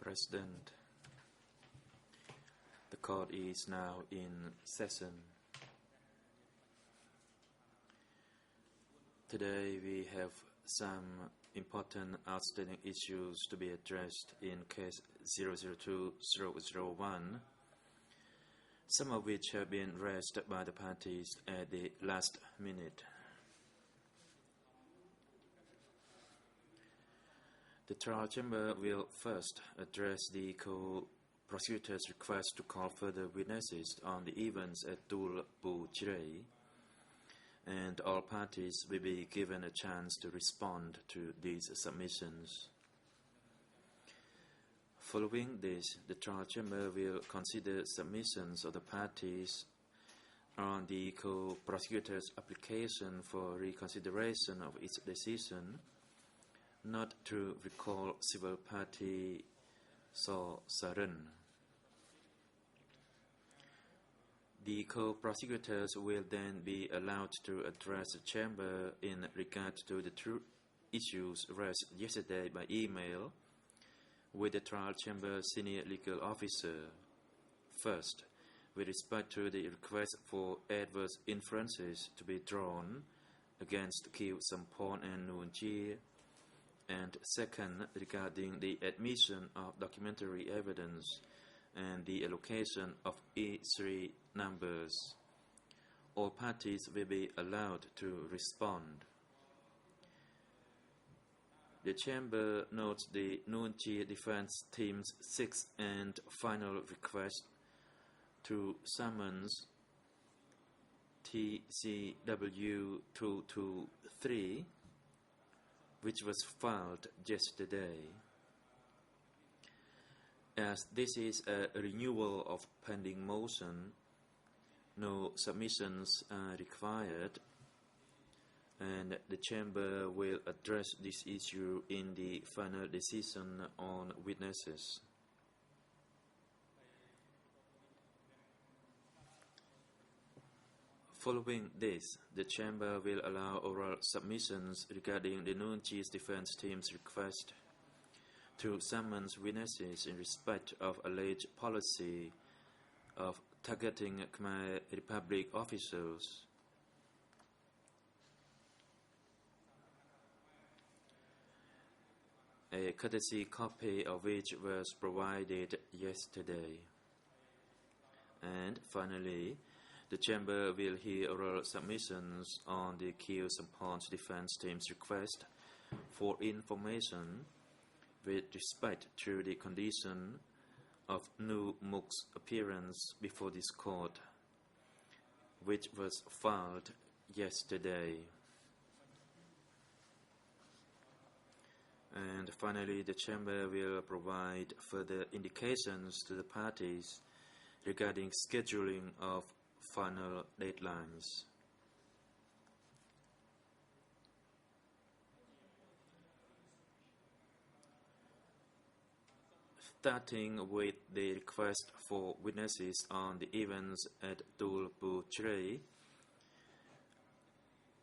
President. The court is now in session. Today we have some important outstanding issues to be addressed in case 002001, some of which have been raised by the parties at the last minute. The trial chamber will first address the co-prosecutor's request to call further witnesses on the events at Tul Bu Chirei, and all parties will be given a chance to respond to these submissions. Following this, the trial chamber will consider submissions of the parties on the co-prosecutor's application for reconsideration of its decision not to recall civil party So Saran. The co-prosecutors will then be allowed to address the chamber in regard to the two issues raised yesterday by email with the trial chamber senior legal officer. First, with respect to the request for adverse inferences to be drawn against Khieu Sampon and Nuon Chea, and second, regarding the admission of documentary evidence and the allocation of E3 numbers. All parties will be allowed to respond. The Chamber notes the Nuon Chea Defense Team's sixth and final request to summons TCW 223, which was filed yesterday. As this is a renewal of pending motion, no submissions are required, and the Chamber will address this issue in the final decision on witnesses. Following this, the Chamber will allow oral submissions regarding the Nuon Chea's defense team's request to summons witnesses in respect of alleged policy of targeting Khmer Republic officials. A courtesy copy of which was provided yesterday. And finally, the Chamber will hear oral submissions on the Khieu Sampon's defense team's request for information with respect to the condition of Nu Muk's appearance before this court, which was filed yesterday. And finally, the Chamber will provide further indications to the parties regarding scheduling of final deadlines. Starting with the request for witnesses on the events at Tul Bu Chirei,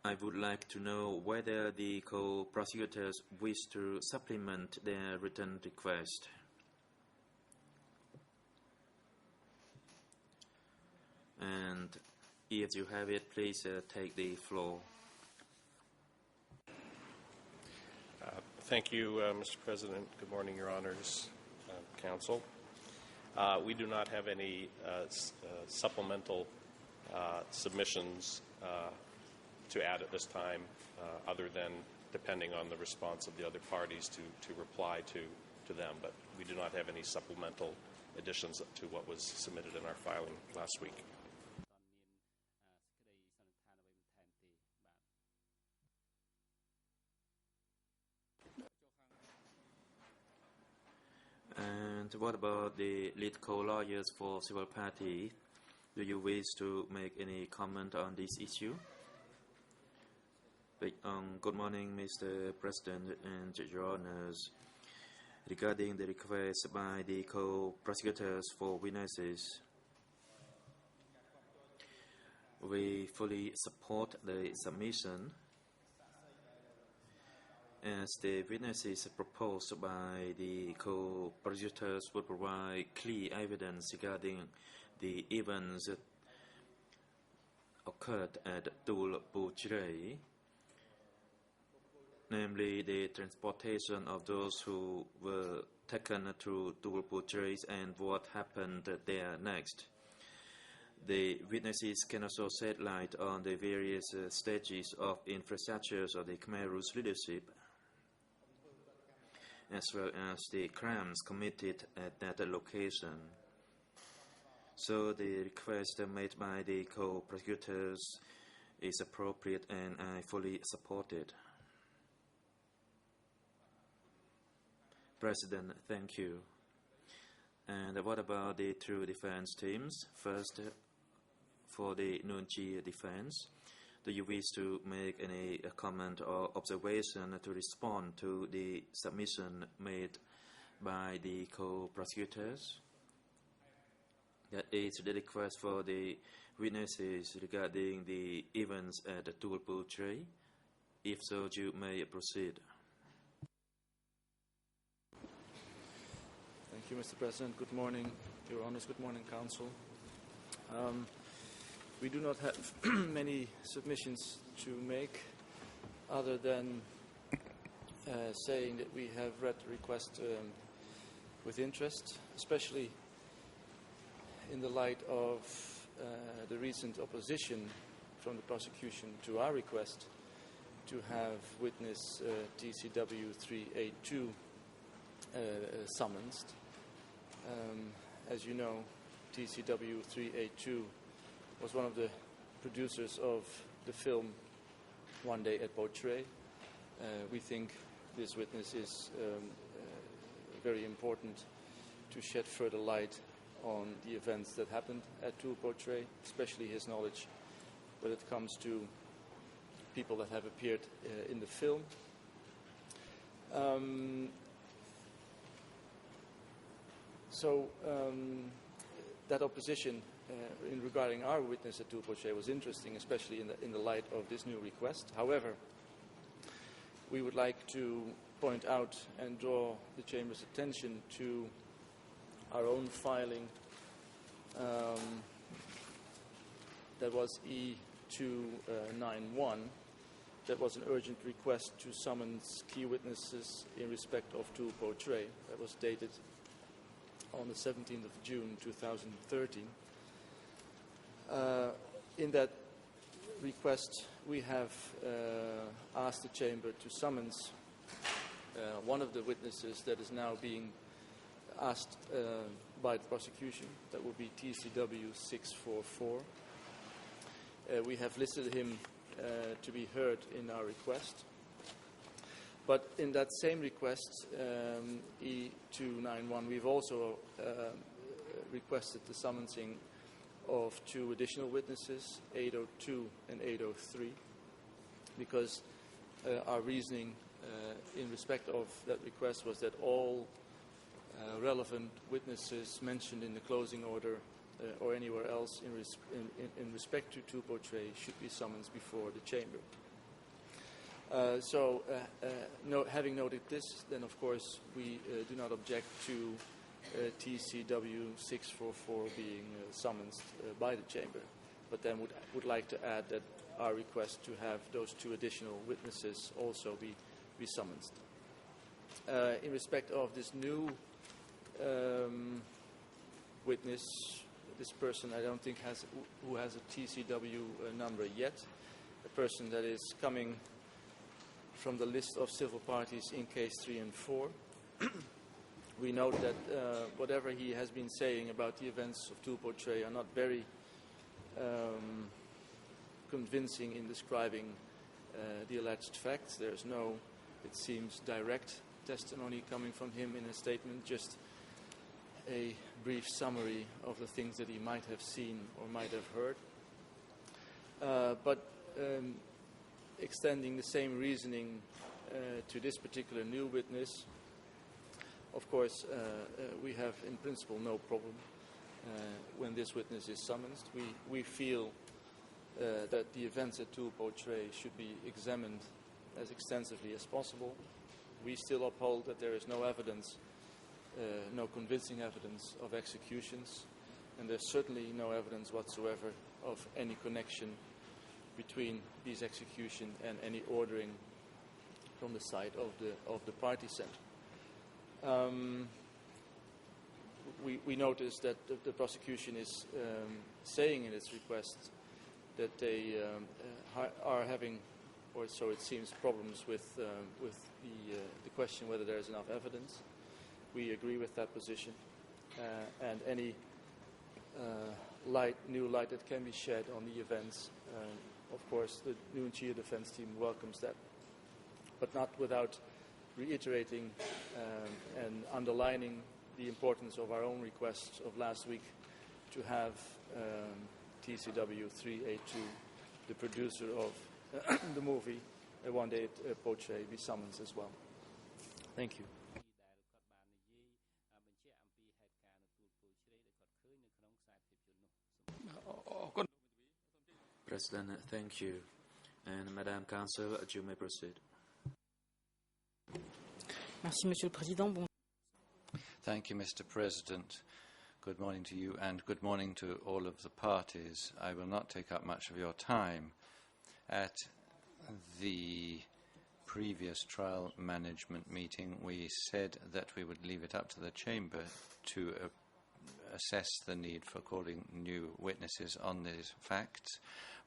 I would like to know whether the co-prosecutors wish to supplement their written request. And if you have it, please take the floor. Thank you, Mr. President. Good morning, Your Honors, Counsel. We do not have any supplemental submissions to add at this time, other than depending on the response of the other parties to reply to them. But we do not have any supplemental additions to what was submitted in our filing last week. And what about the lead co-lawyers for civil party? Do you wish to make any comment on this issue? Good morning, Mr. President and Your Honors. Regarding the request by the co-prosecutors for witnesses, we fully support the submission as the witnesses proposed by the co-prosecutors would provide clear evidence regarding the events that occurred at Tul Puchray, namely the transportation of those who were taken to Tul Puchray and what happened there next. The witnesses can also shed light on the various stages of infrastructures of the Khmer Rouge leadership, as well as the crimes committed at that location. So the request made by the co-prosecutors is appropriate and I fully support it. President, thank you. And what about the two defense teams? First, for the Nunchi defense, do you wish to make any comment or observation to respond to the submission made by the co-prosecutors? That is the request for the witnesses regarding the events at Tul Puchray. If so, you may proceed. Thank you, Mr. President. Good morning, Your Honors. Good morning, Council. We do not have many submissions to make other than saying that we have read the request with interest, especially in the light of the recent opposition from the prosecution to our request to have witness TCW 382 summoned. As you know, TCW 382 was one of the producers of the film One Day at Portray. We think this witness is very important to shed further light on the events that happened at Tul Portray, especially his knowledge when it comes to people that have appeared in the film. That opposition in regarding our witness at Tul Portray was interesting, especially in the light of this new request. However, we would like to point out and draw the Chamber's attention to our own filing that was E291. That was an urgent request to summons key witnesses in respect of Tul Portray. That was dated on the 17th of June 2013. In that request, we have asked the Chamber to summons one of the witnesses that is now being asked by the prosecution. That would be TCW 644. We have listed him to be heard in our request. But in that same request, E291, we've also requested the summoning of two additional witnesses, 802 and 803, because our reasoning in respect of that request was that all relevant witnesses mentioned in the closing order or anywhere else in respect to Tul Portray should be summoned before the Chamber. Having noted this, then of course we do not object to TCW 644 being summoned by the Chamber, but then would like to add that our request to have those two additional witnesses also be summoned. In respect of this new witness, this person I don't think who has a TCW number yet, a person that is coming from the list of civil parties in case 3 and 4. We note that whatever he has been saying about the events of Tul Portray are not very convincing in describing the alleged facts. There's no, it seems, direct testimony coming from him in a statement, just a brief summary of the things that he might have seen or might have heard. But extending the same reasoning to this particular new witness, of course, we have in principle no problem when this witness is summoned. We feel that the events at Tul Portray should be examined as extensively as possible. We still uphold that there is no evidence, no convincing evidence of executions, and there's certainly no evidence whatsoever of any connection between these executions and any ordering from the side of the party center. We noticed that the prosecution is saying in its request that they are having, or so it seems, problems with the question whether there is enough evidence. We agree with that position, and any new light that can be shed on the events. Of course, the Nuon Chea defense team welcomes that, but not without reiterating and underlining the importance of our own requests of last week to have TCW 382, the producer of the movie One Day at Poche, be summoned as well. Thank you. President, thank you. And Madam Counsel, you may proceed. Merci, Monsieur le Président. Thank you, Mr. President. Good morning to you and good morning to all of the parties. I will not take up much of your time. At the previous trial management meeting, we said that we would leave it up to the Chamber to assess the need for calling new witnesses on these facts.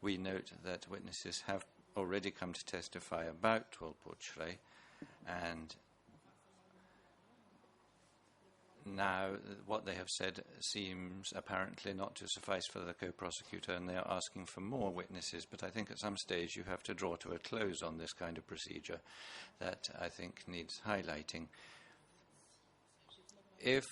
We note that witnesses have already come to testify about Tuolpochré, and now what they have said seems apparently not to suffice for the co-prosecutor, and they are asking for more witnesses. But I think at some stage you have to draw to a close on this kind of procedure that I think needs highlighting. If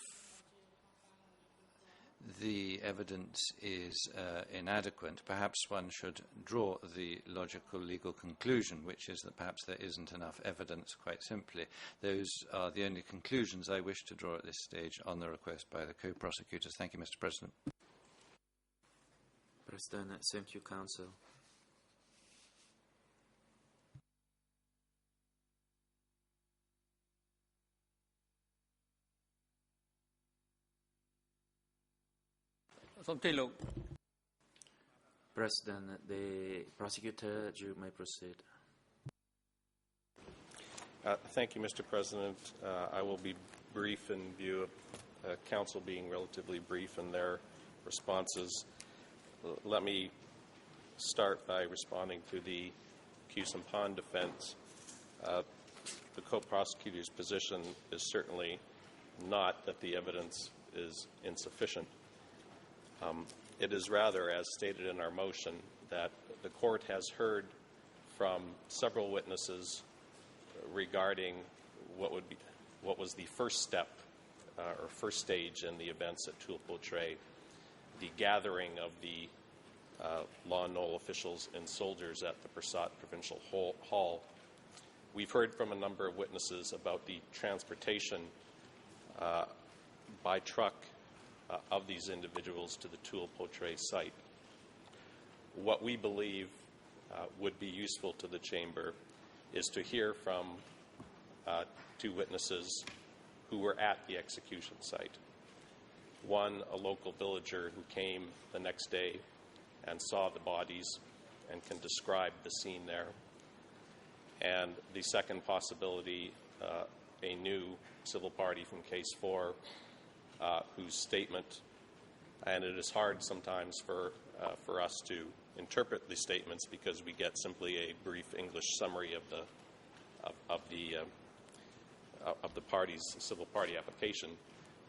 the evidence is inadequate, perhaps one should draw the logical legal conclusion, which is that perhaps there isn't enough evidence, quite simply. Those are the only conclusions I wish to draw at this stage on the request by the co-prosecutors. Thank you, Mr. President. President, thank you, Counsel. President, the prosecutor, you may proceed. Thank you, Mr. President. I will be brief in view of counsel being relatively brief in their responses. Let me start by responding to the Q-Sampan defense. The co-prosecutor's position is certainly not that the evidence is insufficient. It is rather, as stated in our motion, that the court has heard from several witnesses regarding what was the first step or first stage in the events at Tuolpochré, the gathering of the Law Knoll officials and soldiers at the Pursat Provincial Hall. We've heard from a number of witnesses about the transportation by truck of these individuals to the Tuolpochré site. What we believe would be useful to the Chamber is to hear from two witnesses who were at the execution site. One, a local villager who came the next day and saw the bodies and can describe the scene there. And the second possibility, a new civil party from Case 4 whose statement, and it is hard sometimes for us to interpret the statements because we get simply a brief English summary of the party's civil party application,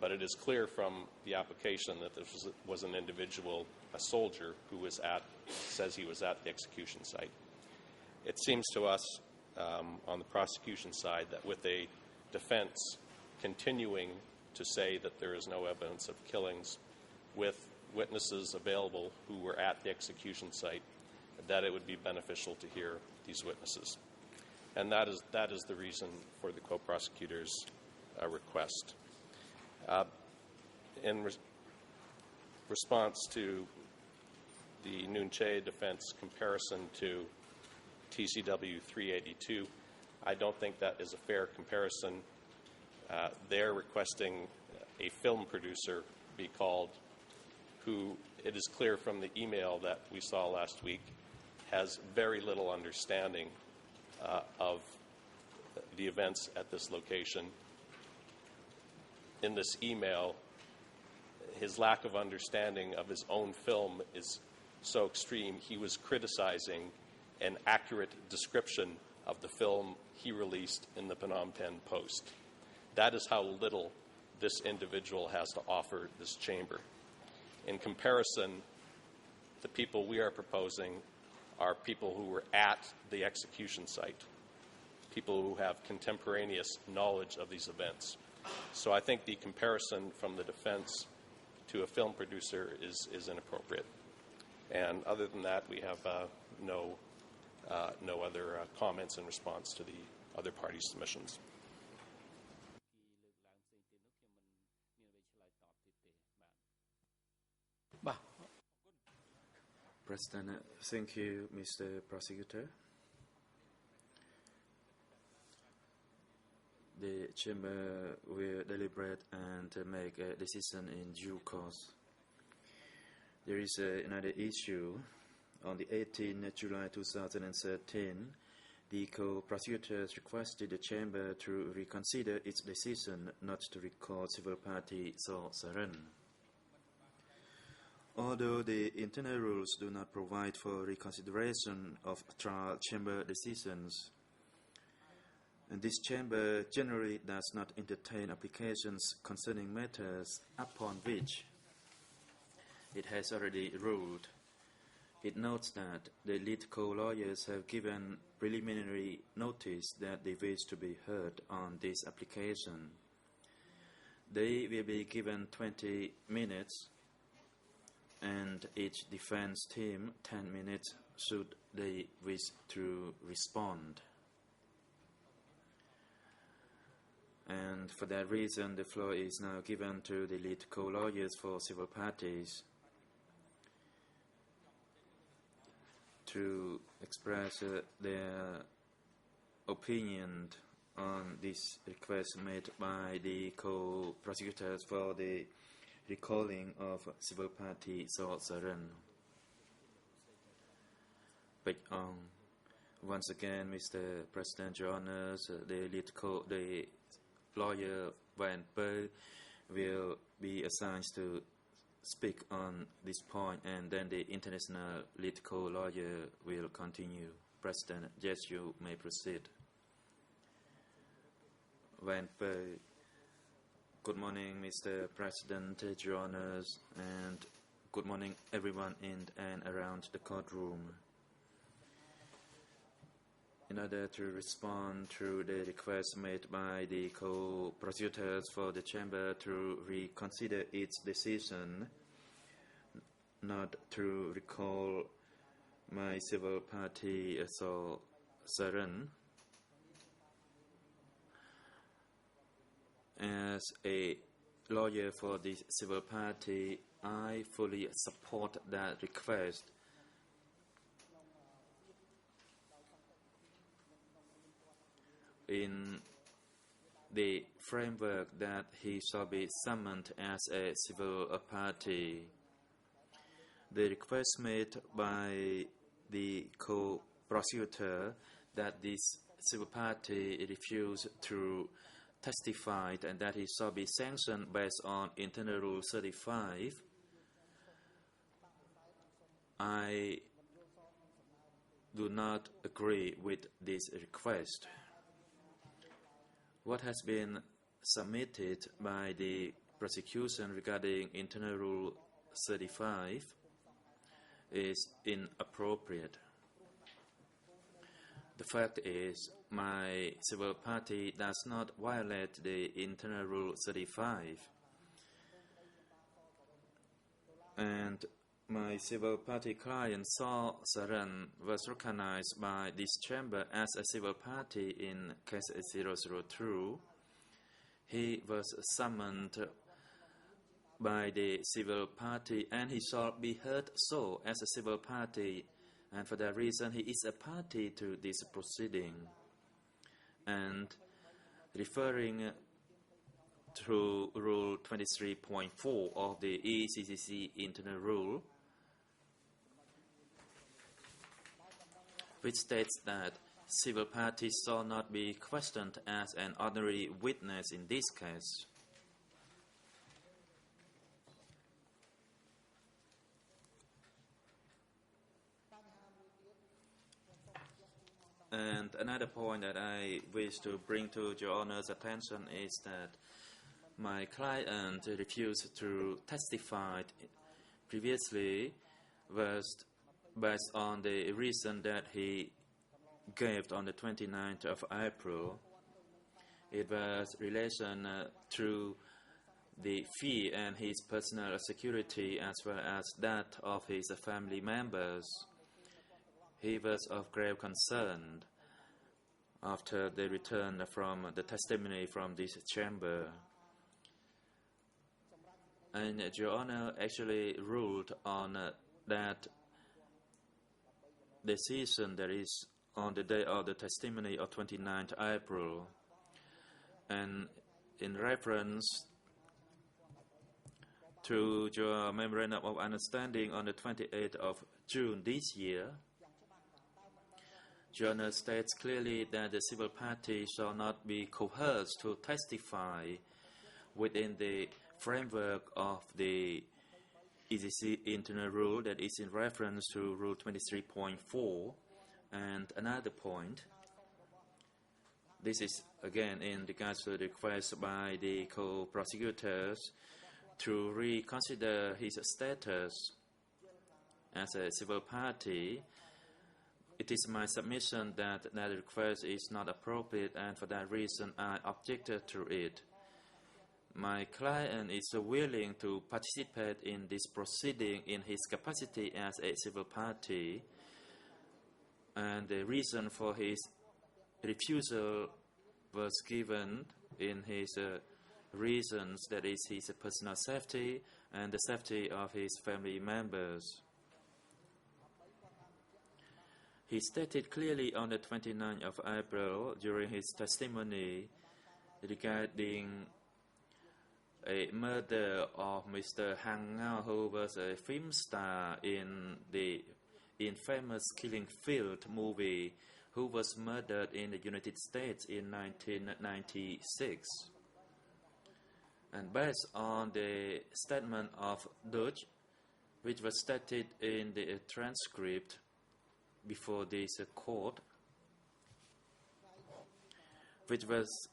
but it is clear from the application that this was an individual, a soldier, who says he was at the execution site. It seems to us on the prosecution side that with a defense continuing to say that there is no evidence of killings, with witnesses available who were at the execution site, that it would be beneficial to hear these witnesses. And that is the reason for the co-prosecutor's request. In response to the Nuon Chea defense comparison to TCW 382, I don't think that is a fair comparison. They're requesting a film producer be called, who, it is clear from the email that we saw last week, has very little understanding of the events at this location. In this email, his lack of understanding of his own film is so extreme, he was criticizing an accurate description of the film he released in the Phnom Penh Post. That is how little this individual has to offer this chamber. In comparison, the people we are proposing are people who were at the execution site, people who have contemporaneous knowledge of these events. So I think the comparison from the defense to a film producer is inappropriate. And other than that, we have no other comments in response to the other parties' submissions. President, thank you, Mr. Prosecutor. The Chamber will deliberate and make a decision in due course. There is another issue. On the 18th July 2013, the co-prosecutors requested the Chamber to reconsider its decision not to record civil party So Saran. Although the internal rules do not provide for reconsideration of trial chamber decisions, and this chamber generally does not entertain applications concerning matters upon which it has already ruled. It notes that the lead co-lawyers have given preliminary notice that they wish to be heard on this application. They will be given 20 minutes and each defense team 10 minutes should they wish to respond. And for that reason, the floor is now given to the lead co-lawyers for civil parties to express their opinion on this request made by the co-prosecutors for the recalling of civil party So Saran. Once again, Mr. President, Your Honors, the lawyer Van Per will be assigned to speak on this point, and then the international lead co-lawyer will continue. President, yes, you may proceed. Van Per. Good morning, Mr. President, Your Honors, and good morning everyone in and around the courtroom. In order to respond to the request made by the co-prosecutors for the Chamber to reconsider its decision not to recall my civil party So Saran, as a lawyer for the civil party, I fully support that request. In the framework that he shall be summoned as a civil party, the request made by the co-prosecutor that this civil party refused to testified and that he shall be sanctioned based on Internal Rule 35, I do not agree with this request. What has been submitted by the prosecution regarding Internal Rule 35 is inappropriate. The fact is, my civil party does not violate the Internal Rule 35. And my civil party client, So Saran, was recognized by this chamber as a civil party in case 002. He was summoned by the civil party and he shall be heard so as a civil party, and for that reason he is a party to this proceeding. And referring to Rule 23.4 of the ECCC internal rule, which states that civil parties shall not be questioned as an ordinary witness in this case. And another point that I wish to bring to Your Honor's attention is that my client refused to testify previously was based on the reason that he gave on the 29th of April. It was relation to the fee and his personal security as well as that of his family members. He was of grave concern after they returned from the testimony from this chamber. And Your Honor actually ruled on that decision that is on the day of the testimony of 29th April. And in reference to your memorandum of understanding on the 28th of June this year, Your Honor states clearly that the civil party shall not be coerced to testify within the framework of the ECC internal rule that is in reference to Rule 23.4. And another point, this is again in regards to the request by the co-prosecutors to reconsider his status as a civil party. It is my submission that that request is not appropriate, and for that reason I objected to it. My client is willing to participate in this proceeding in his capacity as a civil party, and the reason for his refusal was given in his reasons, that is his personal safety and the safety of his family members. He stated clearly on the 29th of April during his testimony regarding a murder of Mr. Han Ngao, who was a film star in the infamous Killing Field movie, who was murdered in the United States in 1996. And based on the statement of Dutch, which was stated in the transcript before this court, which was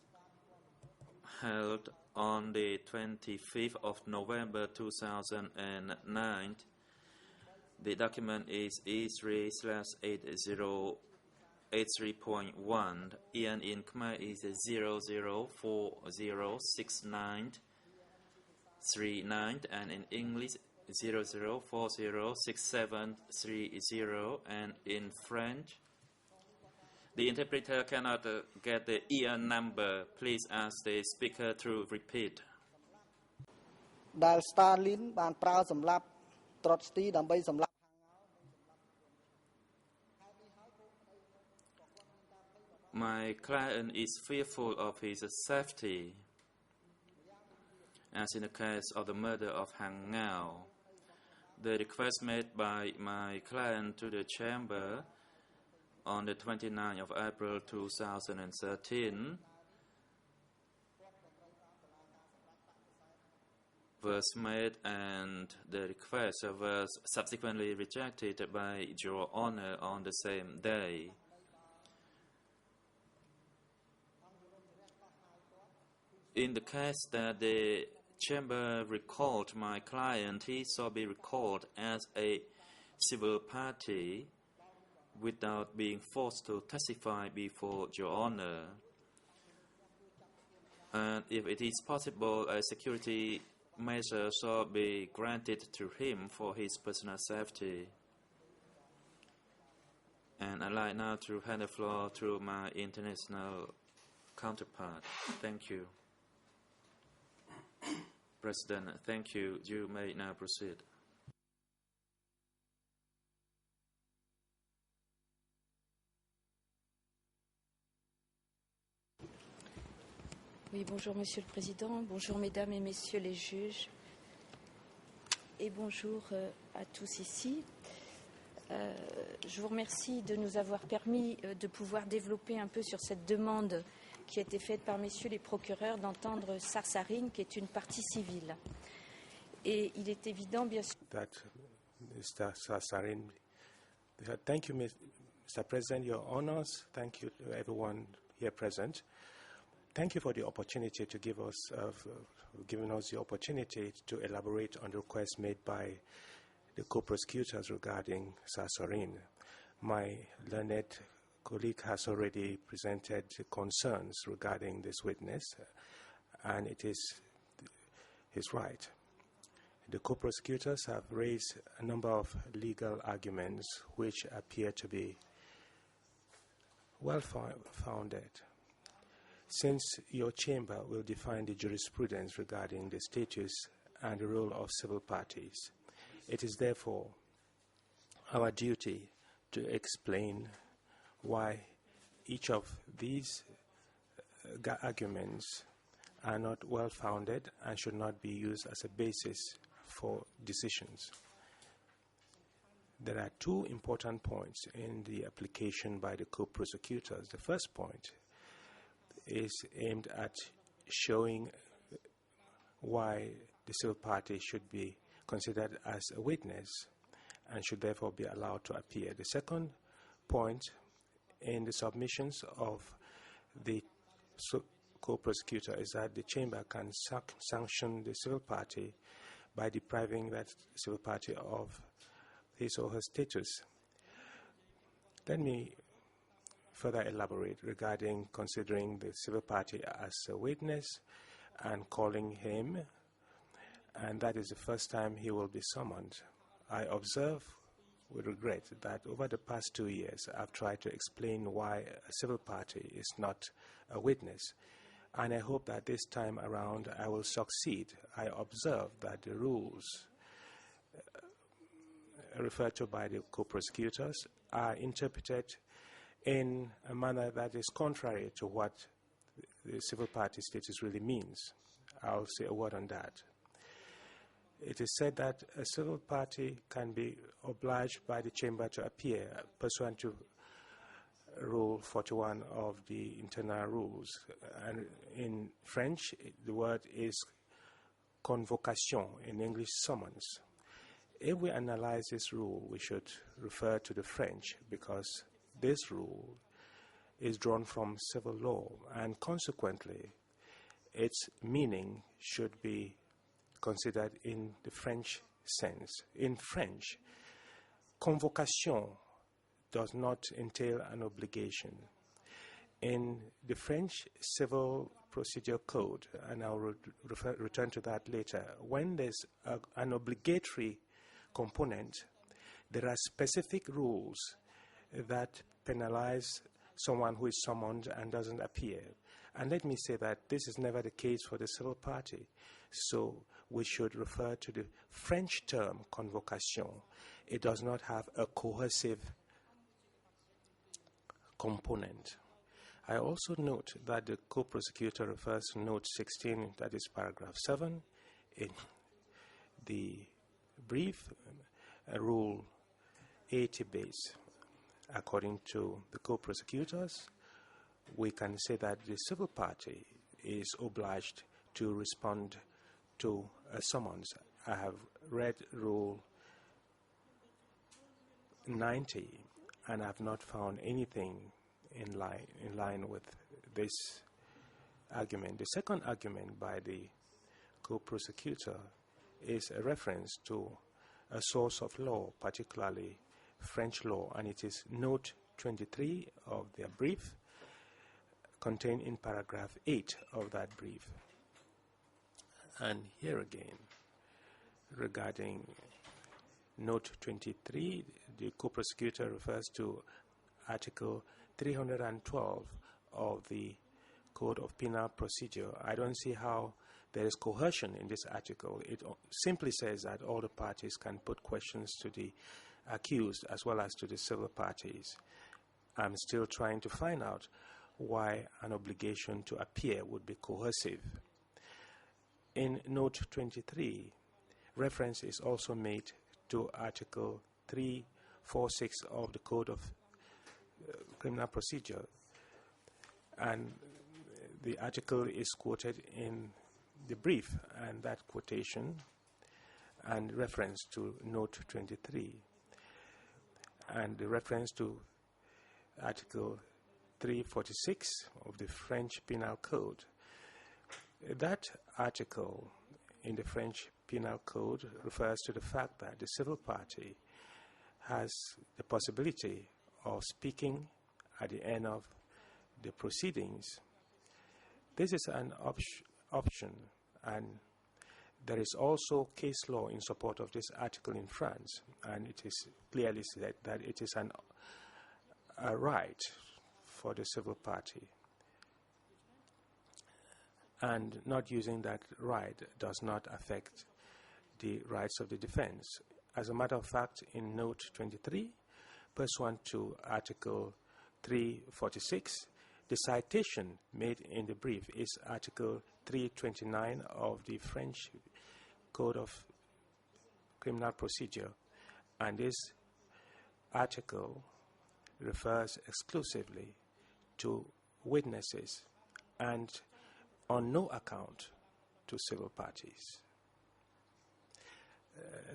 held on the 25th of November 2009. The document is E3/8083.1, and in Khmer is 00406939, and in English 00406730, and in French. The interpreter cannot get the ear number. Please ask the speaker to repeat. ដែល Stalin បានប្រើសម្រាប់ Trotsky ដើម្បីសម្លាប់ My client is fearful of his safety, as in the case of the murder of Han Ngao. The request made by my client to the chamber on the 29th of April 2013 was made, and the request was subsequently rejected by Your Honor on the same day. In the case that the chamber recalled my client, he shall be recalled as a civil party without being forced to testify before Your Honor. And if it is possible, a security measure shall be granted to him for his personal safety. And I'd like now to hand the floor to my international counterpart. Thank you. President, thank you. You may now proceed. Oui, bonjour Monsieur le Président, bonjour Mesdames et Messieurs les juges et bonjour à tous ici. Je vous remercie de nous avoir permis de pouvoir développer un peu sur cette demande qui a été faite par messieurs les procureurs d'entendre Sarsarine, qui est une partie civile. Et il est évident, bien sûr, that Mr. Sarsarin. Thank you, Mr. President, Your Honors. Thank you to everyone here present. Thank you for the opportunity to give us, giving us the opportunity to elaborate on the request made by the co-prosecutors regarding Sarsarin. My learned colleague has already presented concerns regarding this witness, and it is his right. The co-prosecutors have raised a number of legal arguments which appear to be well-founded. Since your chamber will define the jurisprudence regarding the status and the role of civil parties, it is therefore our duty to explain why each of these arguments are not well-founded and should not be used as a basis for decisions. There are two important points in the application by the co-prosecutors. The first point is aimed at showing why the civil party should be considered as a witness and should therefore be allowed to appear. The second point in the submissions of the co-prosecutor is that the chamber can sanction the civil party by depriving that civil party of his or her status. Let me further elaborate regarding considering the civil party as a witness and calling him, and that is the first time he will be summoned. I observe with regret that over the past 2 years I've tried to explain why a civil party is not a witness, and I hope that this time around I will succeed. I observe that the rules referred to by the co-prosecutors are interpreted in a manner that is contrary to what the civil party status really means. I'll say a word on that. It is said that a civil party can be obliged by the chamber to appear pursuant to Rule 41 of the internal rules. And in French, the word is convocation, in English, summons. If we analyze this rule, we should refer to the French because this rule is drawn from civil law, and consequently, its meaning should be considered in the French sense. In French, convocation does not entail an obligation. In the French Civil Procedure Code, and I'll return to that later, when there's an obligatory component, there are specific rules that penalize someone who is summoned and doesn't appear. And let me say that this is never the case for the civil party. So we should refer to the French term convocation. It does not have a coercive component. I also note that the co-prosecutor refers to note 16, that is paragraph 7, in the brief rule 80 base. According to the co-prosecutors, we can say that the civil party is obliged to respond to a summons. I have read Rule 90 and I have not found anything in line with this argument. The second argument by the co-prosecutor is a reference to a source of law, particularly French law, and it is note 23 of their brief, contained in paragraph 8 of that brief. And here again, regarding note 23, the co-prosecutor refers to Article 312 of the Code of Penal Procedure. I don't see how there is coercion in this article. It simply says that all the parties can put questions to the accused as well as to the civil parties. I'm still trying to find out why an obligation to appear would be coercive. In Note 23, reference is also made to Article 346 of the Code of Criminal Procedure, and the article is quoted in the brief, and that quotation and reference to Note 23 and the reference to Article 346 of the French Penal Code. That article in the French Penal Code refers to the fact that the civil party has the possibility of speaking at the end of the proceedings. This is an option, and there is also case law in support of this article in France, and it is clearly said that it is a right for the civil party. And not using that right does not affect the rights of the defense. As a matter of fact, in Note 23, pursuant to Article 346, the citation made in the brief is Article 329 of the French Code of Criminal Procedure, and this article refers exclusively to witnesses and on no account to civil parties.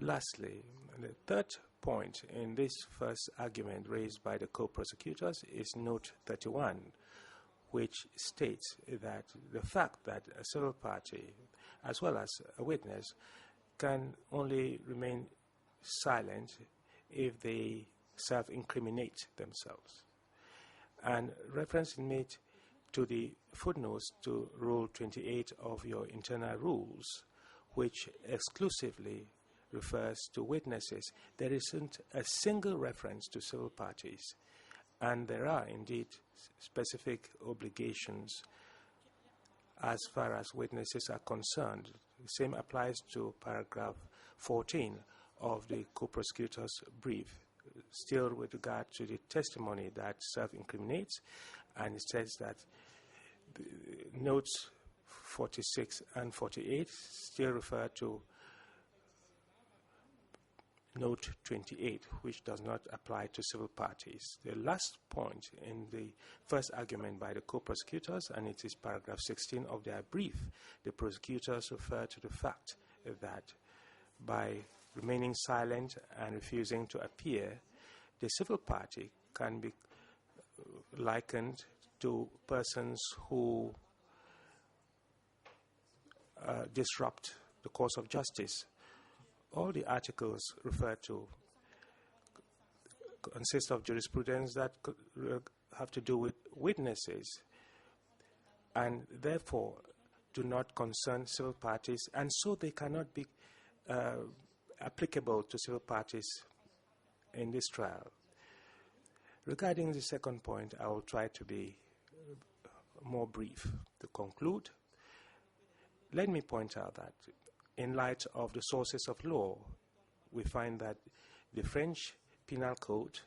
Lastly, the third point in this first argument raised by the co-prosecutors is Note 31, which states that the fact that a civil party, as well as a witness, can only remain silent if they self-incriminate themselves. And reference is made to the footnotes to Rule 28 of your internal rules, which exclusively refers to witnesses. There isn't a single reference to civil parties, and there are indeed specific obligations as far as witnesses are concerned. The same applies to paragraph 14 of the co-prosecutor's brief, still with regard to the testimony that self-incriminates, and it says that notes 46 and 48 still refer to Note 28, which does not apply to civil parties. The last point in the first argument by the co-prosecutors, and it is paragraph 16 of their brief, the prosecutors refer to the fact that by remaining silent and refusing to appear, the civil party can be likened to persons who disrupt the course of justice. All the articles referred to consist of jurisprudence that have to do with witnesses and therefore do not concern civil parties, and so they cannot be applicable to civil parties in this trial. Regarding the second point, I will try to be more brief. To conclude, let me point out that in light of the sources of law, we find that the French Penal Code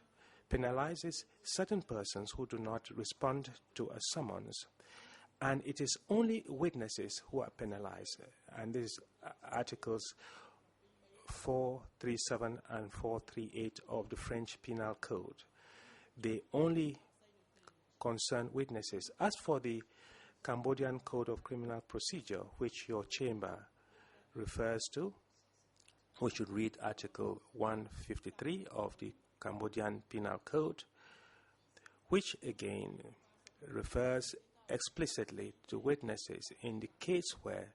penalizes certain persons who do not respond to a summons, and it is only witnesses who are penalized. And these articles 437 and 438 of the French Penal Code. They only concern witnesses. As for the Cambodian Code of Criminal Procedure, which your chamber refers to, we should read Article 153 of the Cambodian Penal Code, which again refers explicitly to witnesses in the case where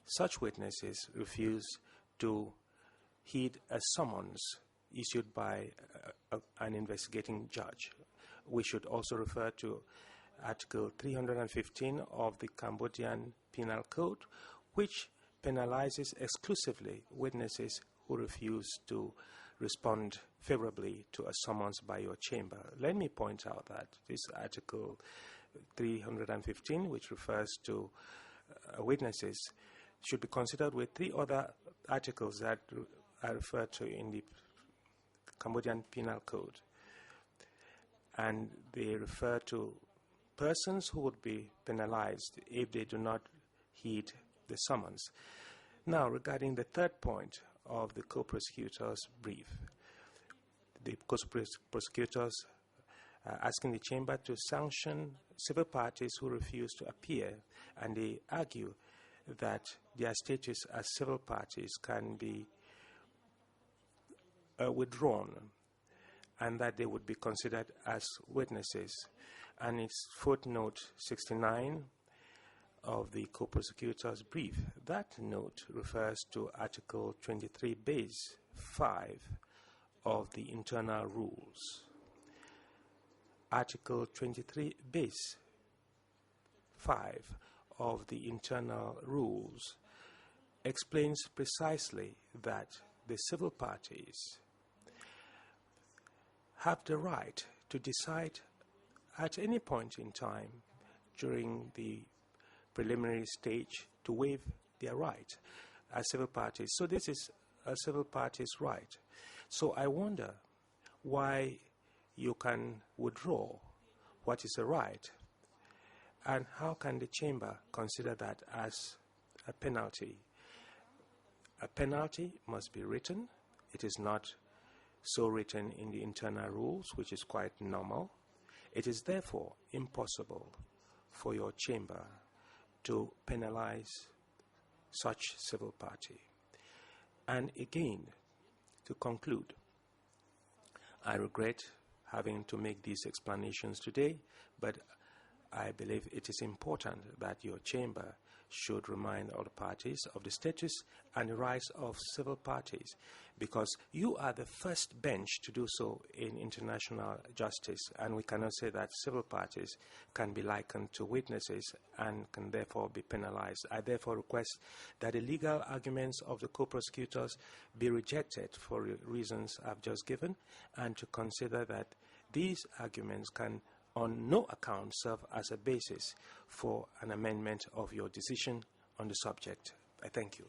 such witnesses refuse to heed a summons issued by an investigating judge. We should also refer to Article 315 of the Cambodian Penal Code, which penalizes exclusively witnesses who refuse to respond favorably to a summons by your chamber. Let me point out that this Article 315, which refers to witnesses, should be considered with three other articles that are referred to in the Cambodian Penal Code. And they refer to persons who would be penalized if they do not heed the summons. Now, regarding the third point of the co-prosecutor's brief, the co-prosecutors are asking the chamber to sanction civil parties who refuse to appear, and they argue that their status as civil parties can be withdrawn and that they would be considered as witnesses. And it's footnote 69 of the co-prosecutor's brief. That note refers to Article 23 base 5 of the internal rules. Article 23 base 5 of the internal rules explains precisely that the civil parties have the right to decide at any point in time during the preliminary stage to waive their right as civil parties. So this is a civil party's right. So I wonder why you can withdraw what is a right, and how can the chamber consider that as a penalty? A penalty must be written. It is not so written in the internal rules, which is quite normal. It is therefore impossible for your chamber to penalize such civil party. And again, to conclude, I regret having to make these explanations today, but I believe it is important that your chamber should remind all the parties of the status and the rights of civil parties, because you are the first bench to do so in international justice, and we cannot say that civil parties can be likened to witnesses and can therefore be penalized. I therefore request that the legal arguments of the co-prosecutors be rejected for the reasons I've just given, and to consider that these arguments can on no account serve as a basis for an amendment of your decision on the subject. I thank you.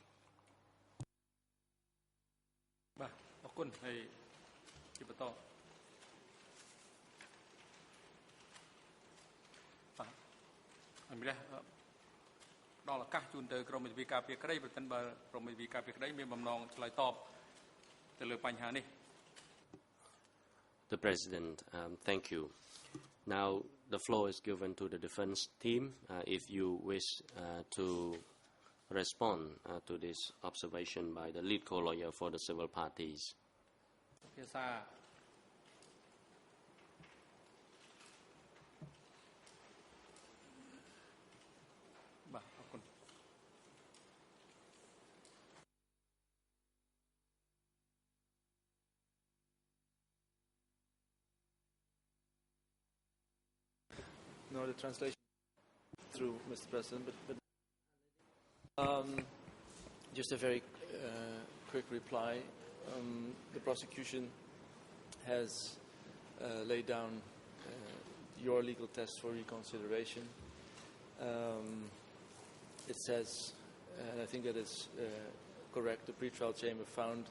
បាទអរគុណហើយជាបន្តបាទអរគុណដល់ឱកាសជូនទៅក្រមវិទ្យាការពារក្តីប្រសិនបើក្រមវិទ្យាការពារក្តីមានបំណងឆ្លើយតបទៅលើបញ្ហានេះ The President, thank you. Now the floor is given to the defense team. If you wish to respond to this observation by the lead co-lawyer for the civil parties. ភាសា បាទអរគុណ No, the translation through, Mr. President, but just a very quick reply. The prosecution has laid down your legal test for reconsideration. It says, and I think that is correct, the pretrial chamber found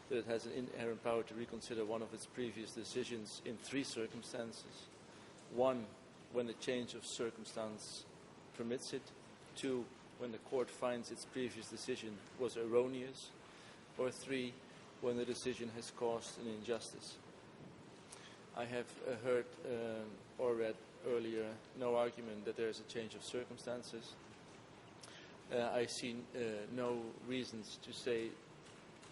that it has an inherent power to reconsider one of its previous decisions in 3 circumstances. 1, when the change of circumstance permits it. 2, when the court finds its previous decision was erroneous. Or 3, when the decision has caused an injustice. I have heard or read earlier no argument that there is a change of circumstances. I see no reasons to say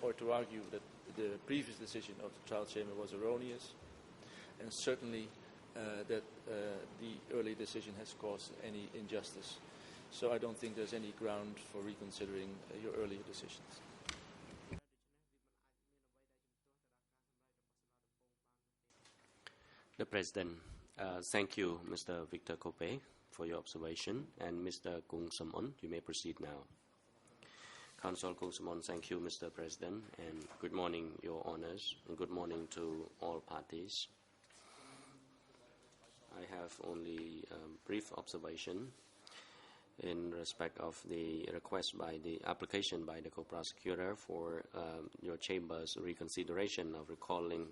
or to argue that the previous decision of the trial chamber was erroneous, and certainly that the early decision has caused any injustice. So I don't think there's any ground for reconsidering your earlier decisions. The President, thank you, Mr. Victor Kope, for your observation. And Mr. Kung Samon, you may proceed now. Counsel Kung Samon, thank you, Mr. President, and good morning, Your Honors, and good morning to all parties. I have only a brief observation in respect of the request by the application by the co-prosecutor for your chamber's reconsideration of recalling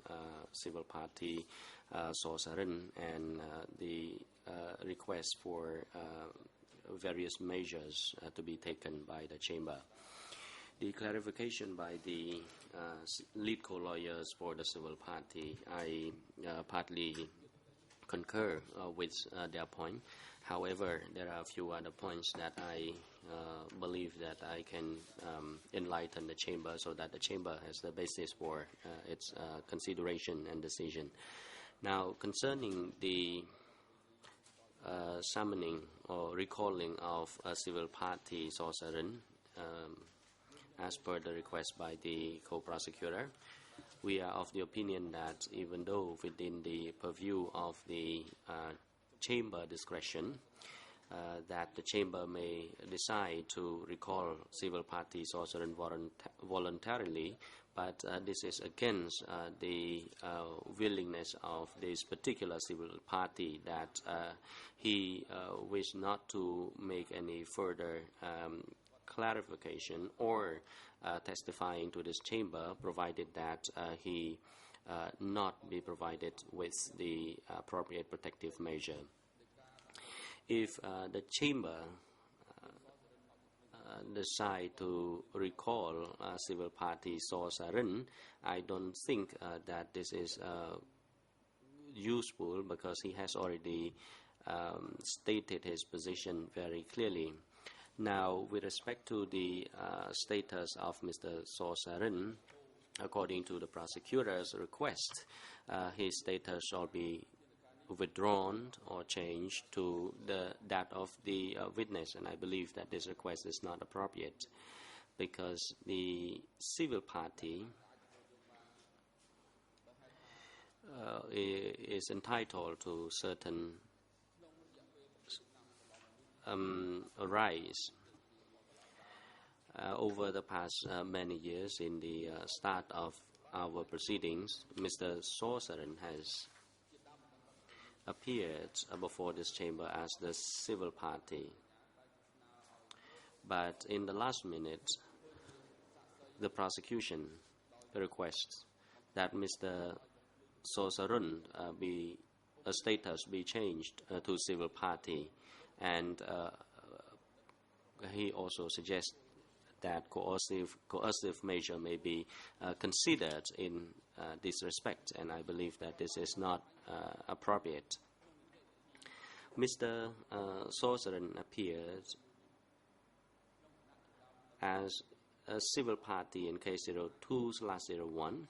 civil party Saw Sarin and the request for various measures to be taken by the chamber. The clarification by the lead co-lawyers for the civil party, I partly concur with their point. However, there are a few other points that I believe that I can enlighten the chamber so that the chamber has the basis for its consideration and decision. Now, concerning the summoning or recalling of a civil party Sorcerin, as per the request by the co-prosecutor, we are of the opinion that even though within the purview of the chamber discretion, that the chamber may decide to recall civil party Sorcerin voluntarily, but this is against the willingness of this particular civil party that he wished not to make any further clarification or testifying to this chamber, provided that he not be provided with the appropriate protective measure. If the chamber decide to recall civil party Sorcerin, I don't think that this is useful, because he has already stated his position very clearly. Now, with respect to the status of Mr. Sorcerin, according to the prosecutor's request, his status shall be withdrawn or changed to that of the witness, and I believe that this request is not appropriate, because the civil party is entitled to certain rights. Over the past many years, in the start of our proceedings, Mr. Sorcerin has appeared before this chamber as the civil party. But in the last minute, the prosecution requests that Mr. Sorcerin status be changed to civil party, and he also suggests that coercive measure may be considered in this respect, and I believe that this is not appropriate. Mr. Sorcerin appeared as a civil party in case 02/01,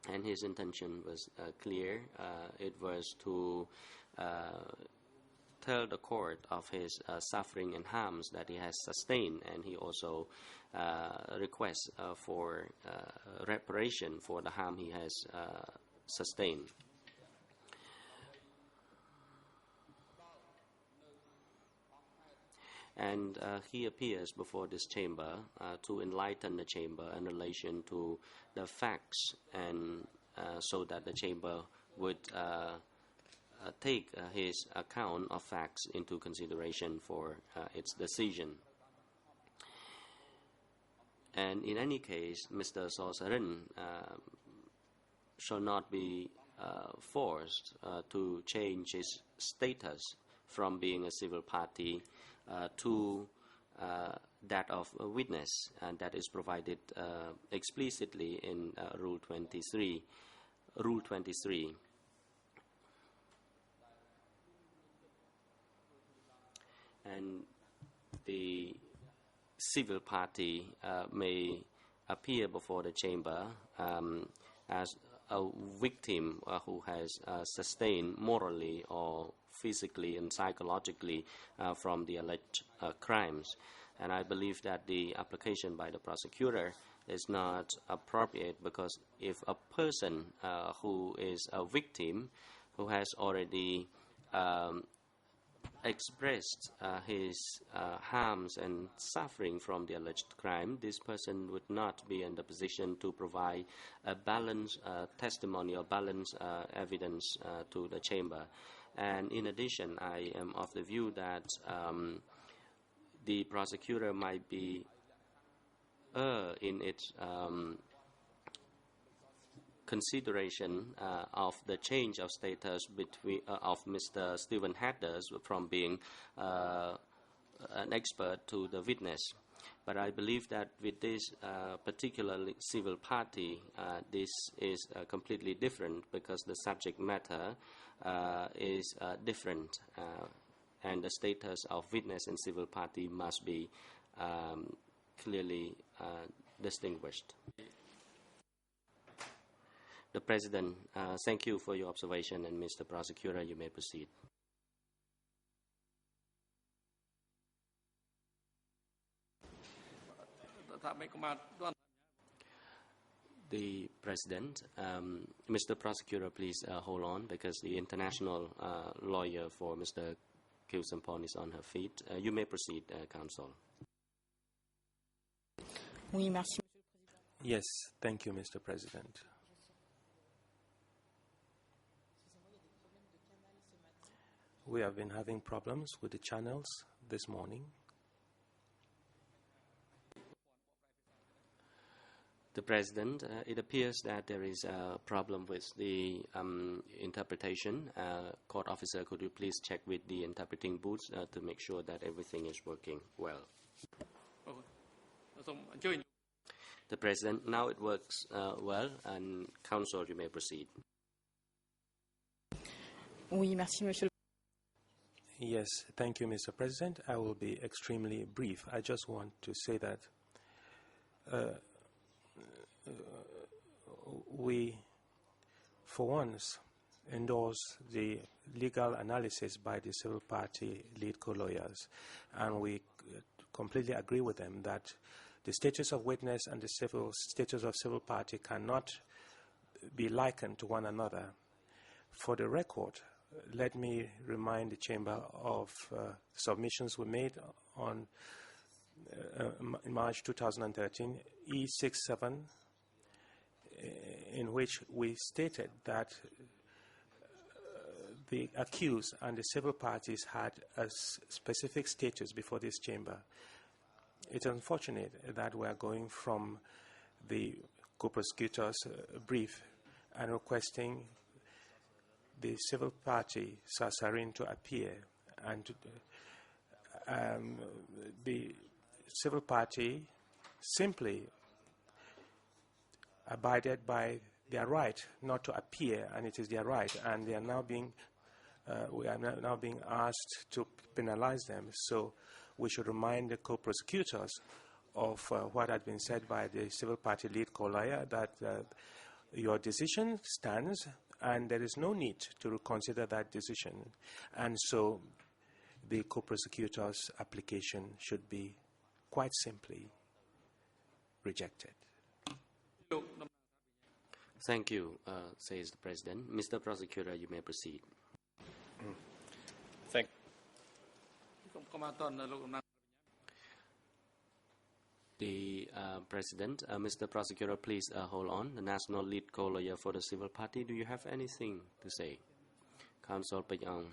and his intention was clear. It was to tell the court of his suffering and harms that he has sustained, and he also requests for reparation for the harm he has sustained. And he appears before this chamber to enlighten the chamber in relation to the facts, and so that the chamber would take his account of facts into consideration for its decision. And in any case, Mr. Sorcerin shall not be forced to change his status from being a civil party to that of a witness, and that is provided explicitly in Rule 23. Rule 23. And the civil party may appear before the chamber as a victim who has sustained morally or physically and psychologically from the alleged crimes. And I believe that the application by the prosecutor is not appropriate, because if a person who is a victim, who has already expressed his harms and suffering from the alleged crime, this person would not be in the position to provide a balanced testimony or balanced evidence to the chamber. And in addition, I am of the view that the prosecutor might be in its consideration of the change of status between of Mr. Stephen Hadders from being an expert to the witness. But I believe that with this particular civil party, this is completely different because the subject matter is different, and the status of witness and civil party must be clearly distinguished. The President, thank you for your observation, and Mr. Prosecutor, you may proceed. The President, Mr. Prosecutor, please hold on because the international lawyer for Mr. Khieu Samphan is on her feet. You may proceed, Counsel. Yes, thank you, Mr. President. We have been having problems with the channels this morning. The President, it appears that there is a problem with the interpretation. Court officer, could you please check with the interpreting booths to make sure that everything is working well? The President, now it works well, and Counsel, you may proceed. Yes, thank you, Mr. President. I will be extremely brief. I just want to say that we, for once, endorse the legal analysis by the civil party lead co-lawyers, and we completely agree with them that the status of witness and the status of civil party cannot be likened to one another. For the record, let me remind the Chamber of submissions we made on in March 2013, E67, in which we stated that the accused and the civil parties had a specific status before this Chamber. It's unfortunate that we are going from the co-prosecutor's brief and requesting the civil party, Sasarin, to appear, and the civil party simply abided by their right not to appear, and it is their right, and they are now being we are now being asked to penalize them. So we should remind the co-prosecutors of what had been said by the civil party lead co-lawyer, that your decision stands and there is no need to reconsider that decision. And so the co-prosecutor's application should be quite simply rejected. Thank you, says the President. Mr. Prosecutor, you may proceed. Thank the President, Mr. Prosecutor, please hold on. The National Lead Co-Lawyer for the Civil Party, do you have anything to say? Counsel Payong.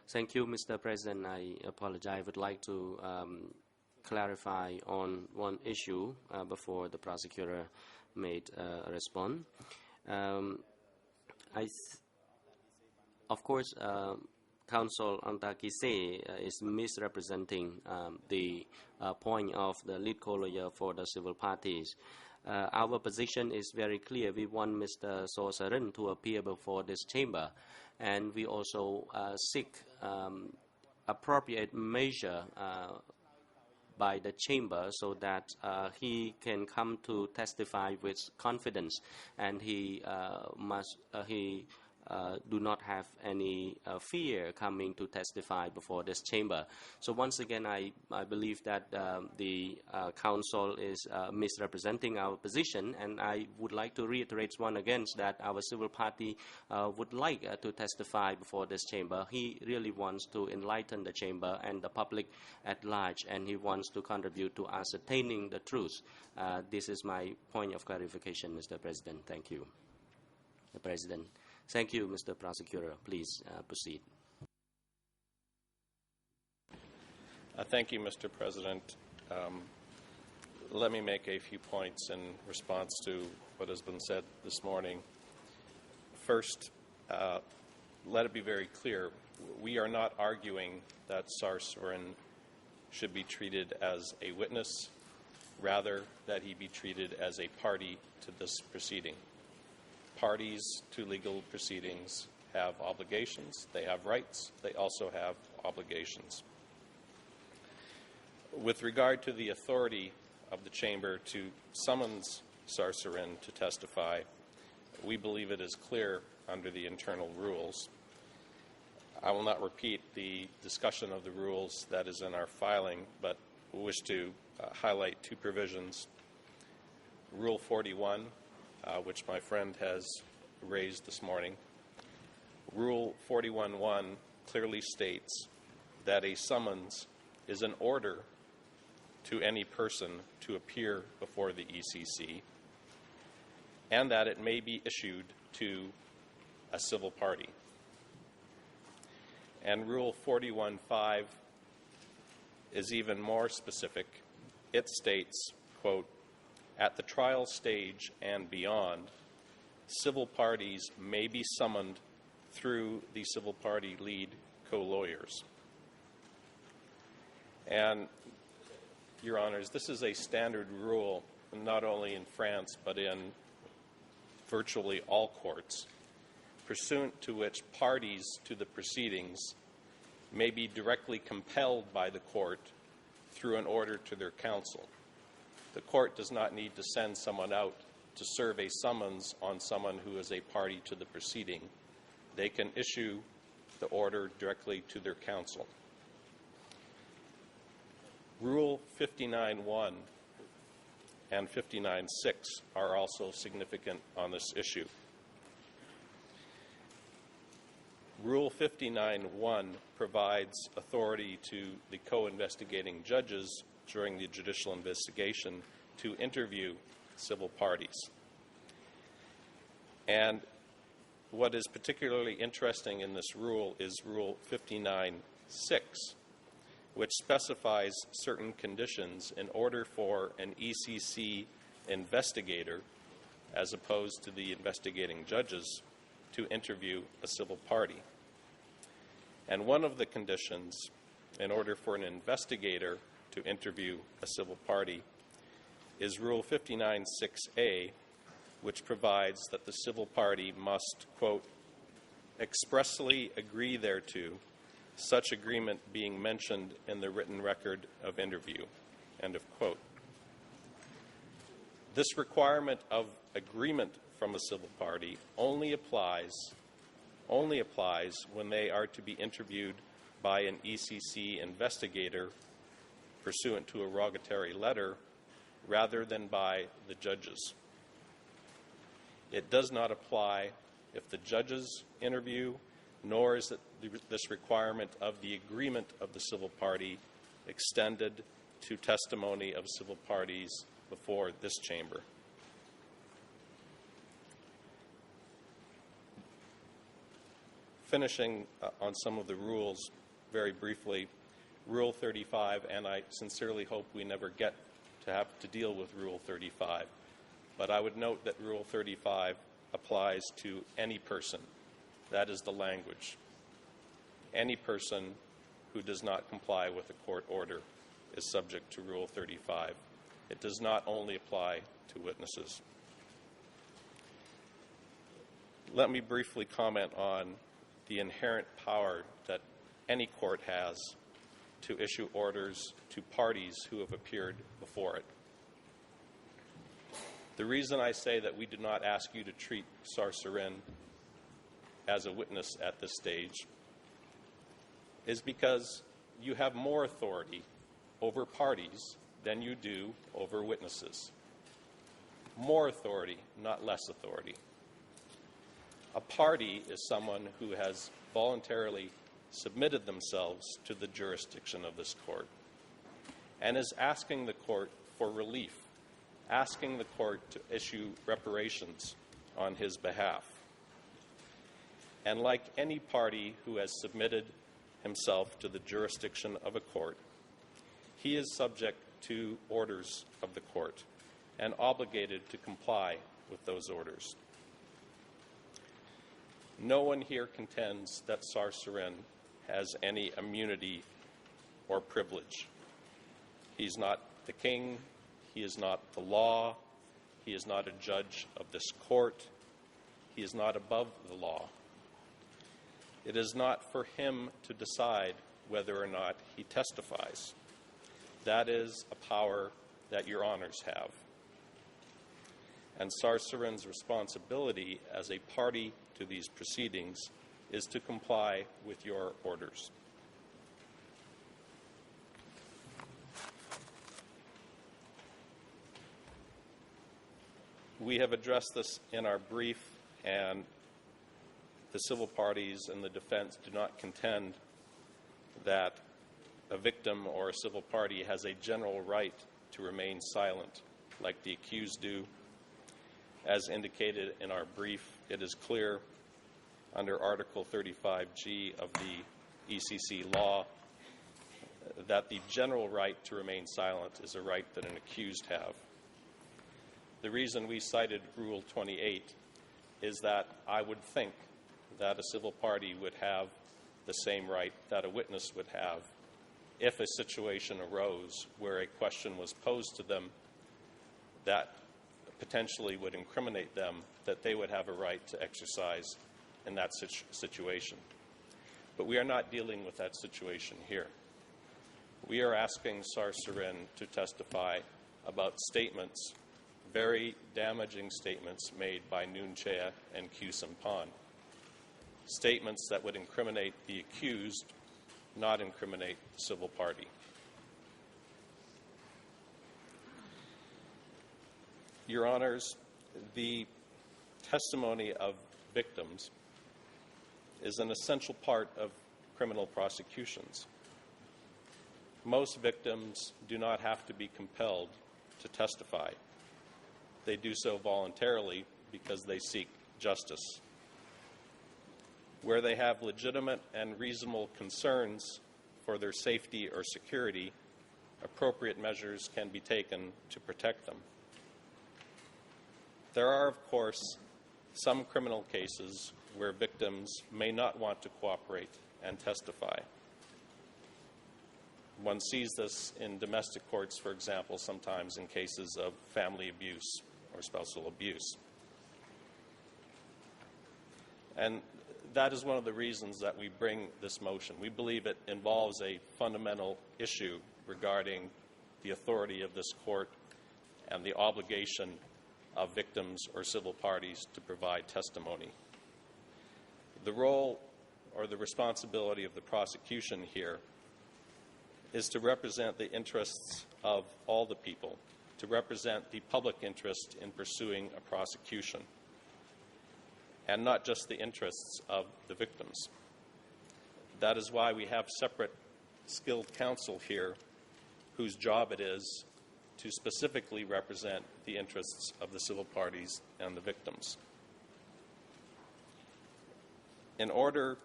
Thank you, Mr. President. I apologize. I would like to clarify on one issue before the prosecutor made a response. Of course, Counsel Antakise is misrepresenting the point of the lead co-lawyer for the civil parties. Our position is very clear. We want Mr. Sosarin to appear before this chamber, and we also seek appropriate measure by the chamber so that he can come to testify with confidence, and he do not have any fear coming to testify before this chamber. So once again, I believe that the counsel is misrepresenting our position, and I would like to reiterate once again that our civil party would like to testify before this chamber. He really wants to enlighten the chamber and the public at large, and he wants to contribute to ascertaining the truth. This is my point of clarification, Mr. President. Thank you. The President. Thank you, Mr. Prosecutor. Please proceed. Thank you, Mr. President. Let me make a few points in response to what has been said this morning. First, let it be very clear, we are not arguing that Sarsoren should be treated as a witness, rather that he be treated as a party to this proceeding. Parties to legal proceedings have obligations, they have rights, they also have obligations. With regard to the authority of the Chamber to summons Sarsoren to testify, we believe it is clear under the internal rules. I will not repeat the discussion of the rules that is in our filing, but wish to highlight two provisions. Rule 41, which my friend has raised this morning. Rule 41.1 clearly states that a summons is an order to any person to appear before the ECC, and that it may be issued to a civil party. And Rule 41.5 is even more specific. It states, quote, "At the trial stage and beyond, civil parties may be summoned through the civil party lead co-lawyers." And, Your Honors, this is a standard rule not only in France but in virtually all courts, pursuant to which parties to the proceedings may be directly compelled by the court through an order to their counsel. The court does not need to send someone out to serve a summons on someone who is a party to the proceeding. They can issue the order directly to their counsel. Rule 59.1 and 59.6 are also significant on this issue. Rule 59.1 provides authority to the co-investigating judges during the judicial investigation to interview civil parties. And what is particularly interesting in this rule is Rule 59.6, which specifies certain conditions in order for an ECC investigator, as opposed to the investigating judges, to interview a civil party. And one of the conditions in order for an investigator to interview a civil party is Rule 59.6a, which provides that the civil party must, quote, "expressly agree thereto, such agreement being mentioned in the written record of interview," end of quote. This requirement of agreement from a civil party only applies when they are to be interviewed by an ECC investigator pursuant to a rogatory letter rather than by the judges. It does not apply if the judges interview, nor is this requirement of the agreement of the civil party extended to testimony of civil parties before this chamber. Finishing on some of the rules very briefly, Rule 35, and I sincerely hope we never get to have to deal with Rule 35, but I would note that Rule 35 applies to any person. That is the language. Any person who does not comply with a court order is subject to Rule 35. It does not only apply to witnesses. Let me briefly comment on the inherent power that any court has to issue orders to parties who have appeared before it. The reason I say that we do not ask you to treat Sarsoren as a witness at this stage is because you have more authority over parties than you do over witnesses. More authority, not less authority. A party is someone who has voluntarily submitted themselves to the jurisdiction of this court and is asking the court for relief, asking the court to issue reparations on his behalf. And like any party who has submitted himself to the jurisdiction of a court, he is subject to orders of the court and obligated to comply with those orders. No one here contends that Sarsarin has any immunity or privilege. He's not the king, he is not the law, he is not a judge of this court, he is not above the law. It is not for him to decide whether or not he testifies. That is a power that your honors have. And Sarsarin's responsibility as a party to these proceedings is to comply with your orders. We have addressed this in our brief, and the civil parties and the defense do not contend that a victim or a civil party has a general right to remain silent, like the accused do. As indicated in our brief, it is clear under Article 35G of the ECC law that the general right to remain silent is a right that an accused have. The reason we cited Rule 28 is that I would think that a civil party would have the same right that a witness would have if a situation arose where a question was posed to them that potentially would incriminate them, that they would have a right to exercise in that situation. But we are not dealing with that situation here. We are asking Sarsarin to testify about statements, very damaging statements made by Nunchea and Q Sampan. Statements that would incriminate the accused, not incriminate the civil party. Your Honors, the testimony of victims is an essential part of criminal prosecutions. Most victims do not have to be compelled to testify. They do so voluntarily because they seek justice. Where they have legitimate and reasonable concerns for their safety or security, appropriate measures can be taken to protect them. There are, of course, some criminal cases where victims may not want to cooperate and testify. One sees this in domestic courts, for example, sometimes in cases of family abuse or spousal abuse. And that is one of the reasons that we bring this motion. We believe it involves a fundamental issue regarding the authority of this court and the obligation of victims or civil parties to provide testimony. The role or the responsibility of the prosecution here is to represent the interests of all the people, to represent the public interest in pursuing a prosecution, and not just the interests of the victims. That is why we have separate skilled counsel here whose job it is to specifically represent the interests of the civil parties and the victims. In order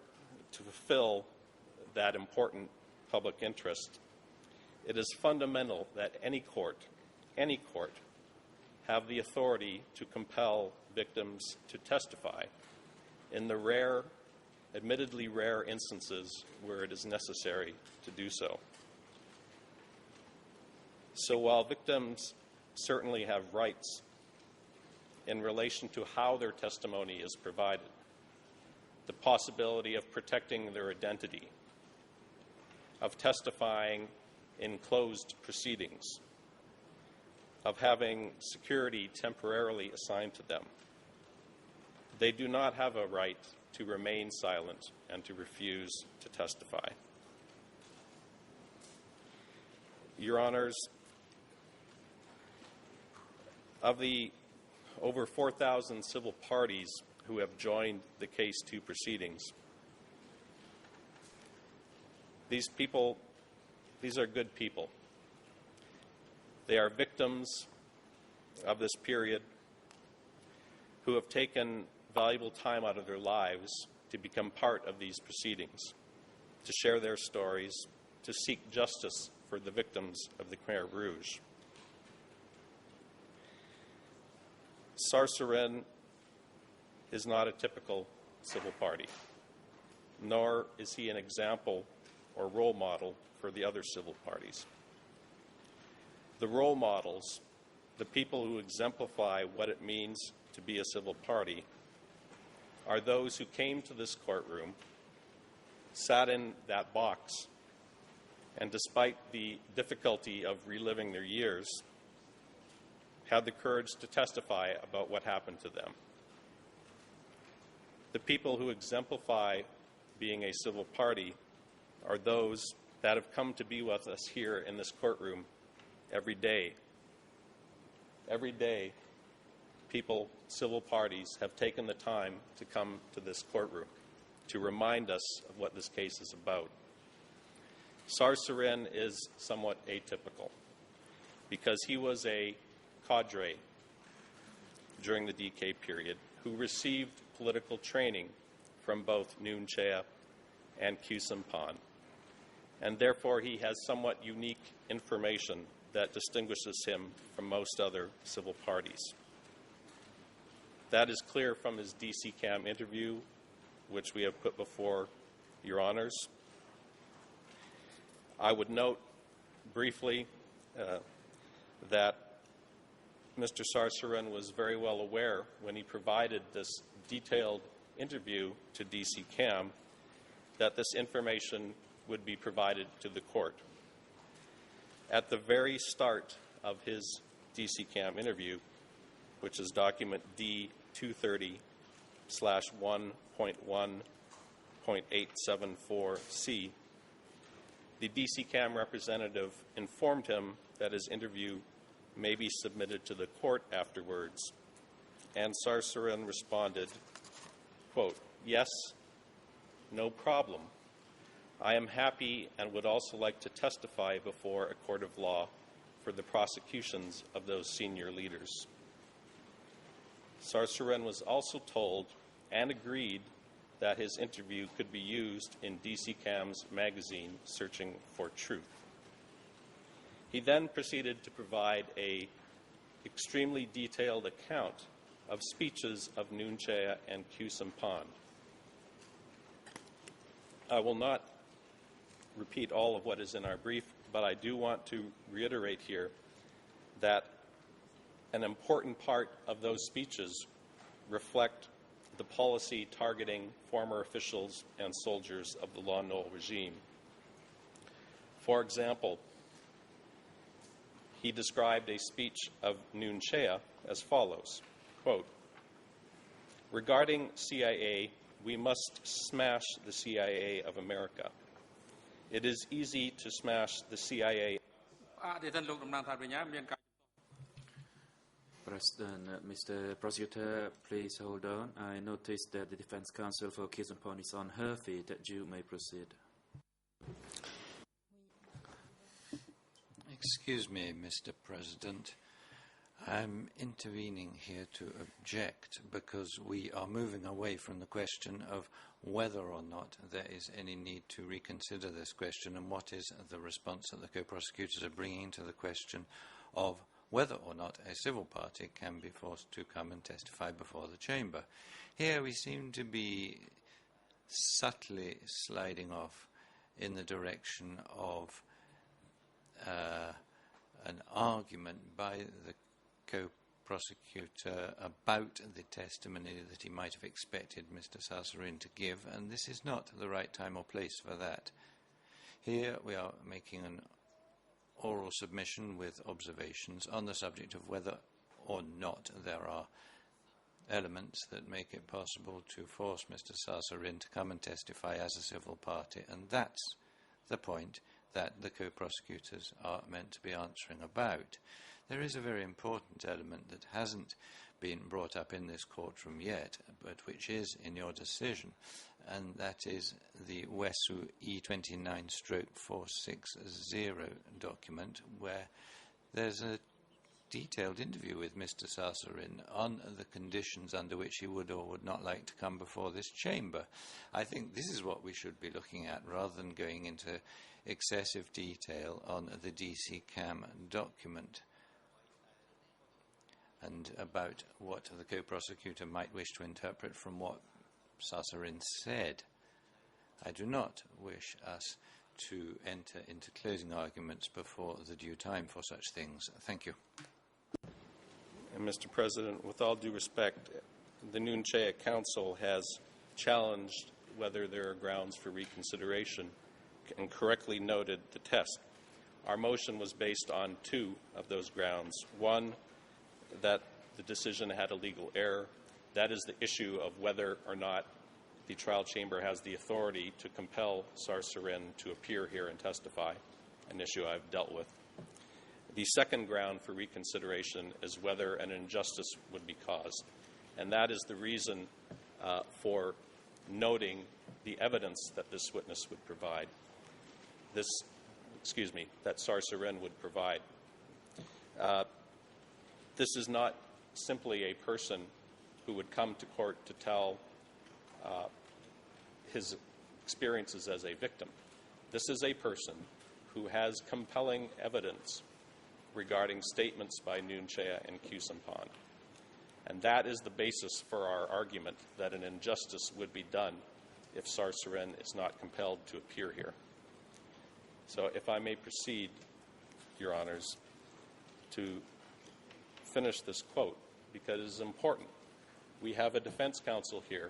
to fulfill that important public interest, it is fundamental that any court have the authority to compel victims to testify in the rare, admittedly rare instances where it is necessary to do so. So while victims certainly have rights in relation to how their testimony is provided, the possibility of protecting their identity, of testifying in closed proceedings, of having security temporarily assigned to them, they do not have a right to remain silent and to refuse to testify. Your Honors, of the over 4,000 civil parties who have joined the Case 2 proceedings, these are good people. They are victims of this period who have taken valuable time out of their lives to become part of these proceedings, to share their stories, to seek justice for the victims of the Khmer Rouge. Sarsarin is not a typical civil party, nor is he an example or role model for the other civil parties. The role models, the people who exemplify what it means to be a civil party, are those who came to this courtroom, sat in that box, and despite the difficulty of reliving their years, had the courage to testify about what happened to them. The people who exemplify being a civil party are those that have come to be with us here in this courtroom every day. Every day, people, civil parties, have taken the time to come to this courtroom to remind us of what this case is about. Sarsarin is somewhat atypical because he was a cadre during the DK period who received political training from both Nuon Chea and Q-Sampan, and therefore he has somewhat unique information that distinguishes him from most other civil parties. That is clear from his DC-CAM interview, which we have put before your honors. I would note briefly that Mr. Sarsarin was very well aware when he provided this detailed interview to DC-CAM that this information would be provided to the court. At the very start of his DC-CAM interview, which is document D230/1.1.874C, the DC-CAM representative informed him that his interview may be submitted to the court afterwards, and Sarsarin responded, quote, "Yes, no problem. I am happy and would also like to testify before a court of law for the prosecutions of those senior leaders." Sarsarin was also told and agreed that his interview could be used in DC-CAM's magazine, Searching for Truth. He then proceeded to provide an extremely detailed account of speeches of Nuon Chea and Q-Sampan. I will not repeat all of what is in our brief, but I do want to reiterate here that an important part of those speeches reflect the policy targeting former officials and soldiers of the Lon Nol regime. For example, he described a speech of Nuon Chea as follows, quote, "Regarding CIA, we must smash the CIA of America. It is easy to smash the CIA." President, Mr. Prosecutor, please hold on. I noticed that the defense counsel for Q-Sampan is on her feet. That you may proceed. Excuse me, Mr. President. I'm intervening here to object because we are moving away from the question of whether or not there is any need to reconsider this question and what is the response that the co-prosecutors are bringing to the question of whether or not a civil party can be forced to come and testify before the chamber. Here we seem to be subtly sliding off in the direction of an argument by the co-prosecutor about the testimony that he might have expected Mr. Sarsarin to give, and this is not the right time or place for that. Here we are making an oral submission with observations on the subject of whether or not there are elements that make it possible to force Mr. Sarsarin to come and testify as a civil party, and that's the point that the co-prosecutors are meant to be answering about. There is a very important element that hasn't been brought up in this courtroom yet, but which is in your decision, and that is the WESU E29/460 document, where there's a detailed interview with Mr. Sarsarin on the conditions under which he would or would not like to come before this chamber. I think this is what we should be looking at rather than going into excessive detail on the DC-CAM document and about what the co-prosecutor might wish to interpret from what Sarsarin said. I do not wish us to enter into closing arguments before the due time for such things. Thank you. And Mr. President, with all due respect, the Nunchea Council has challenged whether there are grounds for reconsideration and correctly noted the test. Our motion was based on two of those grounds. One, that the decision had a legal error. That is the issue of whether or not the trial chamber has the authority to compel Sarsarin to appear here and testify, an issue I've dealt with. The second ground for reconsideration is whether an injustice would be caused. And that is the reason for noting the evidence that this witness would provide. That Sarsarin would provide. This is not simply a person who would come to court to tell his experiences as a victim. This is a person who has compelling evidence regarding statements by Nunchea and Kusampan. And that is the basis for our argument that an injustice would be done if Sarsarin is not compelled to appear here. So if I may proceed, Your Honors, to finish this quote, because it is important. We have a defense counsel here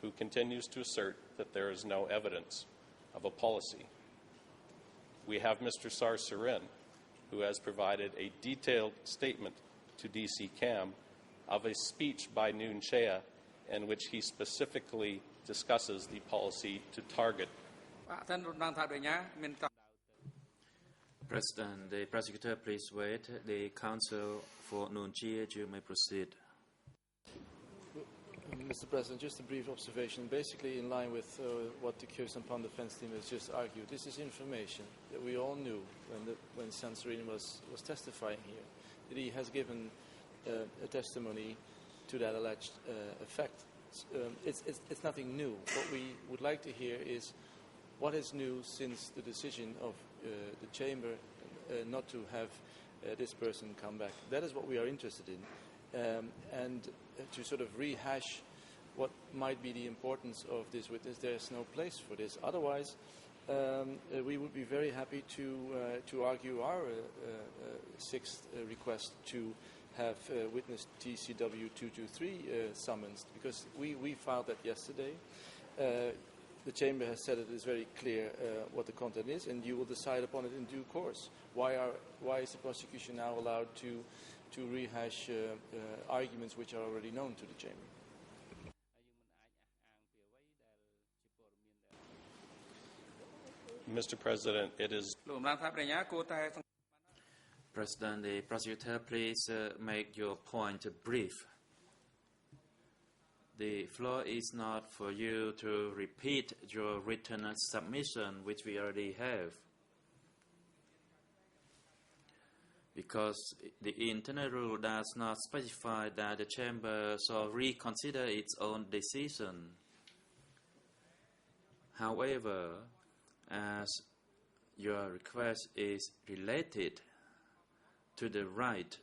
who continues to assert that there is no evidence of a policy. We have Mr. Sarsarin, who has provided a detailed statement to DC Cam of a speech by Nunchea in which he specifically discusses the policy to target. President, the prosecutor, please wait. The counsel for Nunchea, you may proceed. Mr. President, just a brief observation. Basically, in line with what the Kusampan defense team has just argued, this is information that we all knew when Sarsarin was testifying here, that he has given a testimony to that alleged effect. It's nothing new. What we would like to hear is what is new since the decision of the chamber not to have this person come back. That is what we are interested in. And to sort of rehash what might be the importance of this witness, there's no place for this. Otherwise, we would be very happy to argue our sixth request to have witness TCW 223 summoned, because we filed that yesterday. The chamber has said it is very clear what the content is, and you will decide upon it in due course. Why is the prosecution now allowed to rehash arguments which are already known to the chamber? Mr. President, it is... President, the prosecutor, please make your point brief. The floor is not for you to repeat your written submission, which we already have, because the internal rule does not specify that the chamber shall reconsider its own decision. However, as your request is related to the right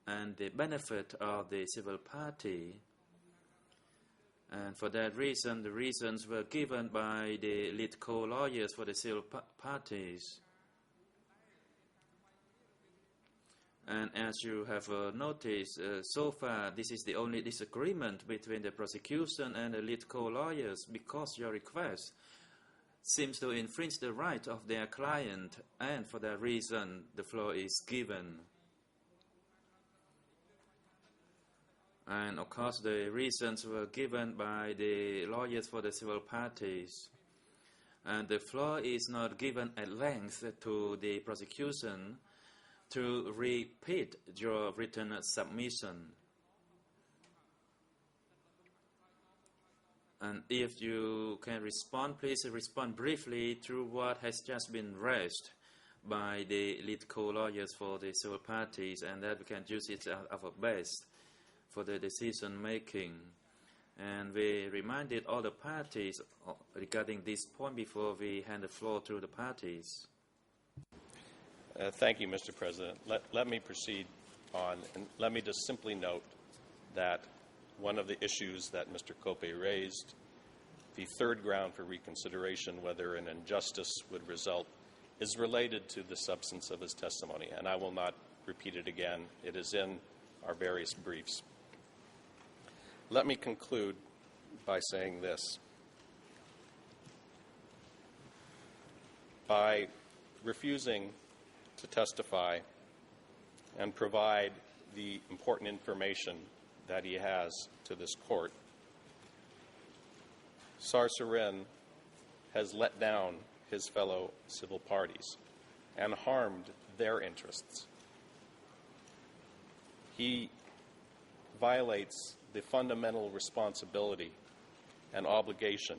and the benefit of the civil party, and for that reason, the reasons were given by the lead co-lawyers for the civil parties. And as you have noticed, so far this is the only disagreement between the prosecution and the lead co-lawyers, because your request seems to infringe the right of their client, and for that reason the floor is given. And of course the reasons were given by the lawyers for the civil parties. And the floor is not given at length to the prosecution to repeat your written submission. And if you can respond, please respond briefly to what has just been raised by the lead co-lawyers for the civil parties, and that we can use it as our base for the decision making. And we reminded all the parties regarding this point before we hand the floor to the parties. Thank you, Mr. President. Let me proceed on, and let me just simply note that one of the issues that Mr. Kope raised the third ground for reconsideration, whether an injustice would result, is related to the substance of his testimony, and I will not repeat it again. It is in our various briefs. Let me conclude by saying this. By refusing to testify and provide the important information that he has to this court, Sarsarin has let down his fellow civil parties and harmed their interests. He violates the fundamental responsibility and obligation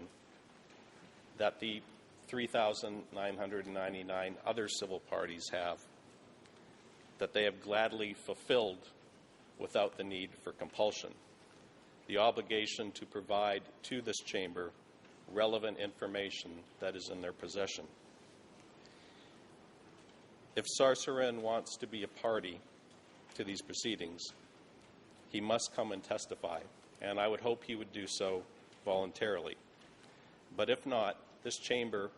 that the 3,999 other civil parties have, that they have gladly fulfilled without the need for compulsion. The obligation to provide to this chamber relevant information that is in their possession. If Sarsarin wants to be a party to these proceedings, he must come and testify, and I would hope he would do so voluntarily. But if not, this chamber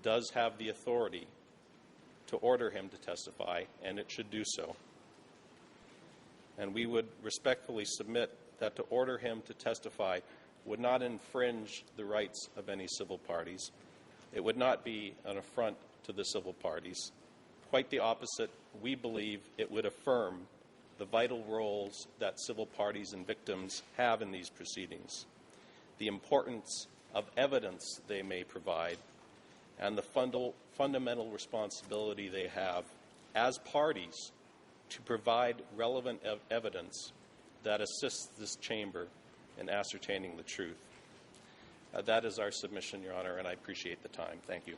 does have the authority to order him to testify, and it should do so. And we would respectfully submit that to order him to testify would not infringe the rights of any civil parties. It would not be an affront to the civil parties. Quite the opposite, we believe it would affirm the vital roles that civil parties and victims have in these proceedings, the importance of evidence they may provide, and the fundamental responsibility they have as parties to provide relevant evidence that assists this chamber in ascertaining the truth. That is our submission, Your Honor, and I appreciate the time. Thank you.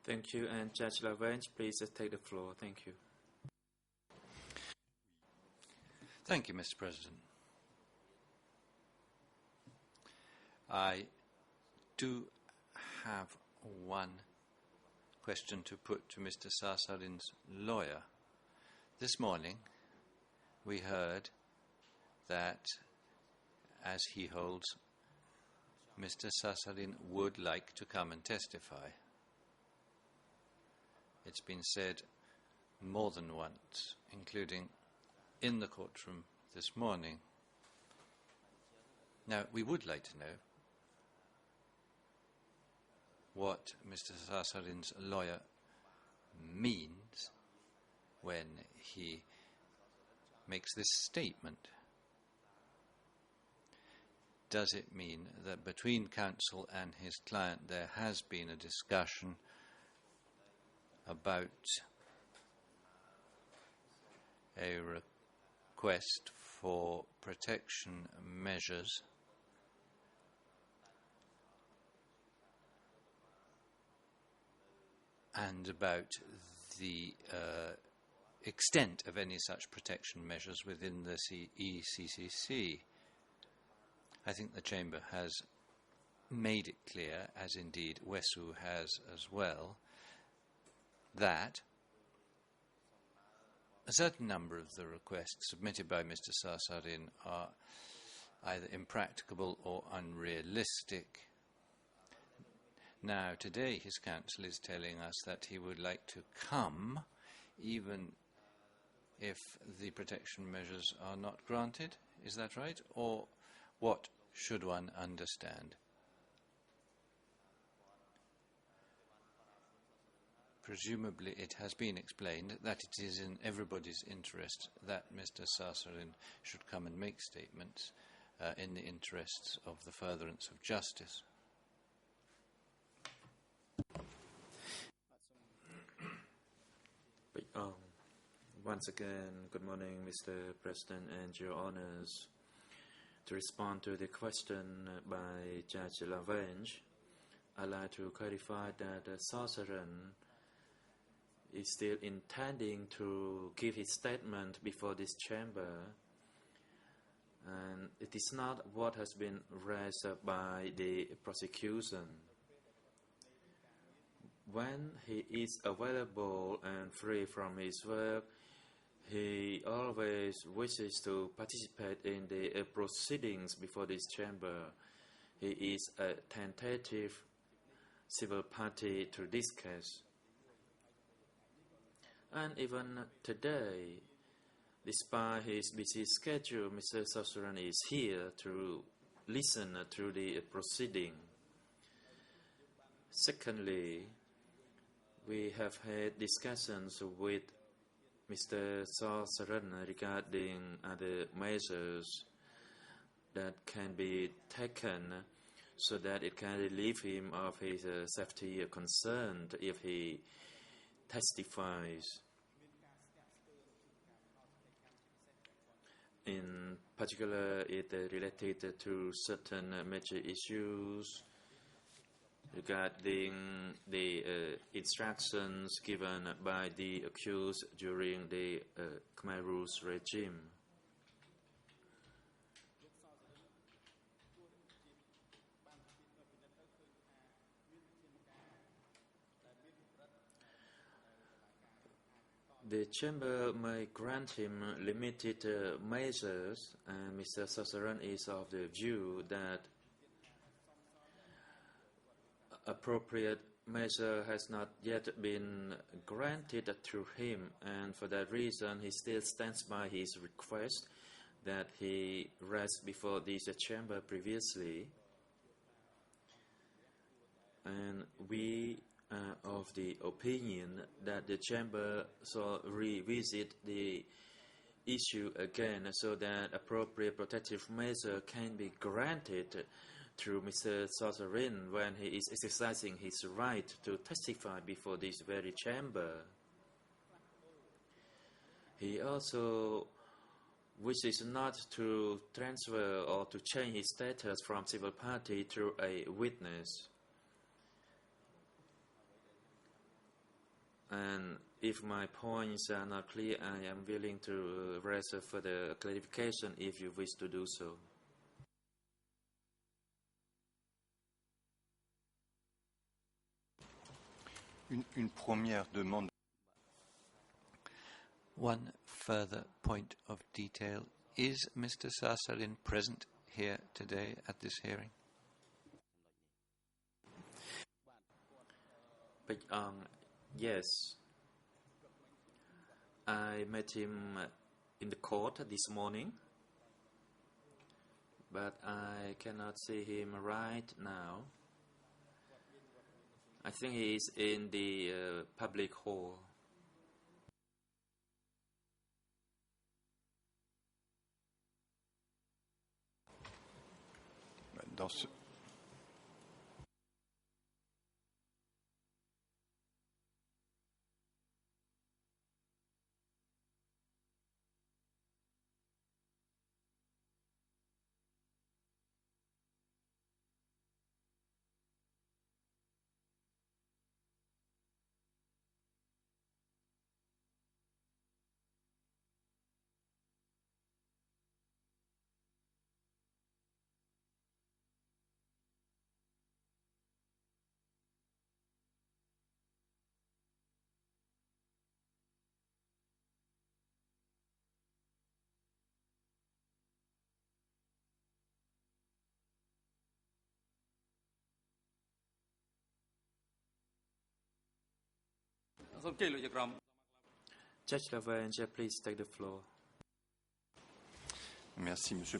Thank you. And Judge Lavenge, please take the floor. Thank you. Thank you, Mr. President. I do have one question to put to Mr. Sarsarin's lawyer. This morning, we heard that, as he holds, Mr. Sarsarin would like to come and testify. It's been said more than once, including in the courtroom this morning. Now, we would like to know what Mr. Sarsarin's lawyer means when he makes this statement. Does it mean that between counsel and his client there has been a discussion about a request for protection measures and about the extent of any such protection measures within the ECCC? I think the Chamber has made it clear, as indeed WESU has as well, that a certain number of the requests submitted by Mr. Sarsarin are either impracticable or unrealistic. Now, today his counsel is telling us that he would like to come even if the protection measures are not granted. Is that right? Or what should one understand? Presumably it has been explained that it is in everybody's interest that Mr. Sarsarin should come and make statements in the interests of the furtherance of justice. Once again, good morning, Mr. President and Your Honors. To respond to the question by Judge Lavenge, I'd like to clarify that Sarsarin is still intending to give his statement before this chamber, and it is not what has been raised by the prosecution. When he is available and free from his work, He always wishes to participate in the proceedings before this chamber. He is a tentative civil party to this case. And even today, despite his busy schedule, Mr. Sasuran is here to listen to the proceeding. Secondly, we have had discussions with Mr. Sasuran regarding other measures that can be taken so that it can relieve him of his safety concern if he testifies. In particular, it related to certain major issues regarding the instructions given by the accused during the Khmer Rouge regime. The chamber may grant him limited measures, and Mr. Sasuran is of the view that appropriate measure has not yet been granted to him, and for that reason he still stands by his request that he rest before this chamber previously. And we are of the opinion that the chamber shall revisit the issue again so that appropriate protective measure can be granted through Mr. Sasuran when he is exercising his right to testify before this very chamber. He also wishes not to transfer or to change his status from civil party to a witness. And if my points are not clear, I am willing to raise further clarification if you wish to do so. Une première demande. One further point of detail. Is Mr. Sasuran present here today at this hearing? But, yes. I met him in the court this morning, but I cannot see him right now. I think he is in the public hall. Dans ce... Judge Lavanja, please take the floor. Merci, Monsieur.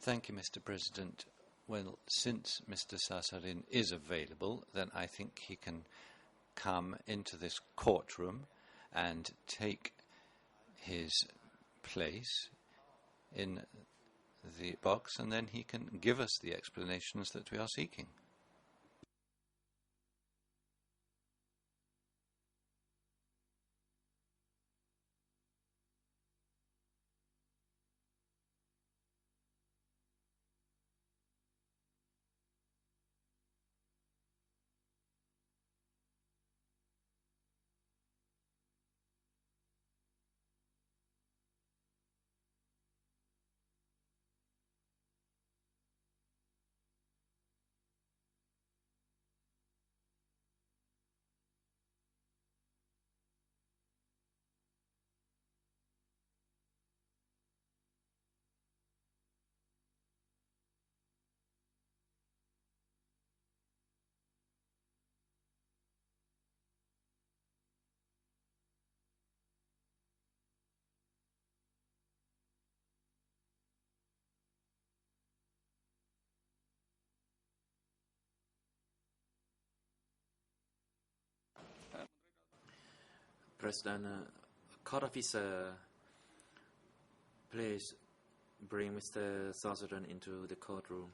Thank you, Mr. President. Well, since Mr. Sasuran is available, then I think he can come into this courtroom and take his place in the box, and then he can give us the explanations that we are seeking. President, court officer, please bring Mr. Sutherland into the courtroom.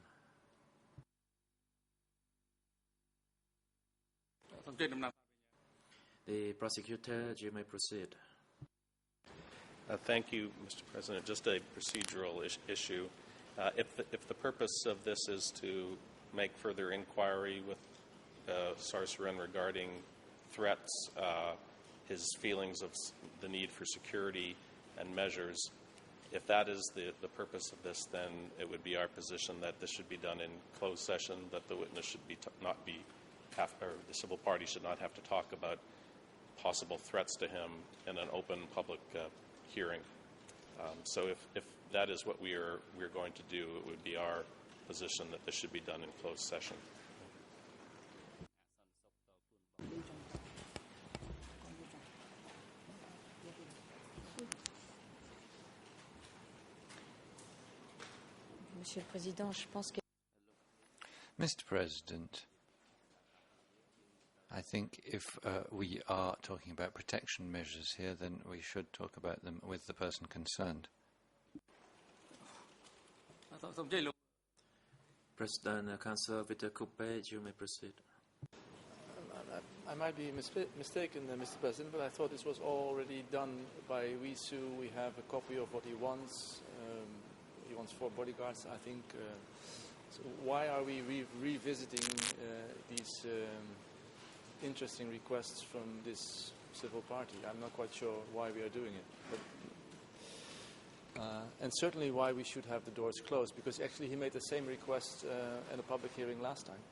សូមជឿដំណើរ The prosecutor, you may proceed. Thank you, Mr. President. Just a procedural issue. If the purpose of this is to make further inquiry with Sarsaran regarding threats, his feelings of the need for security and measures, if that is the purpose of this, then it would be our position that this should be done in closed session, that the witness should or the civil party should not have to talk about possible threats to him in an open public hearing. So if that is what we're going to do, it would be our position that this should be done in closed session. Monsieur le Président, je pense que Mr. President, I think if we are talking about protection measures here, then we should talk about them with the person concerned. សូមជឿលោក President, Councillor Victor Coupe, you may proceed. I might be mistaken, Mr. President, but I thought this was already done by Wisu. We have a copy of what he wants. He wants 4 bodyguards, I think. So why are we revisiting these interesting requests from this civil party? I'm not quite sure why we are doing it. But, and certainly why we should have the doors closed, because actually he made the same request in a public hearing last time.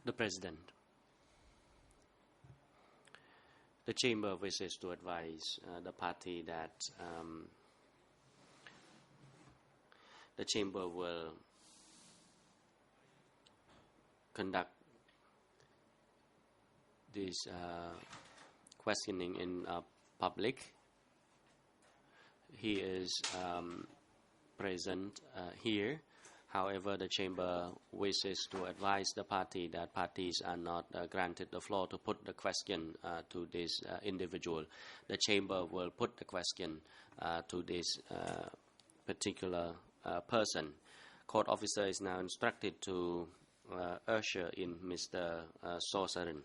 The President. The Chamber wishes to advise the party that the Chamber will conduct this questioning in public. He is present here. However, the Chamber wishes to advise the party that parties are not granted the floor to put the question to this individual. The Chamber will put the question to this particular person. Court officer is now instructed to usher in Mr. Sorcerin.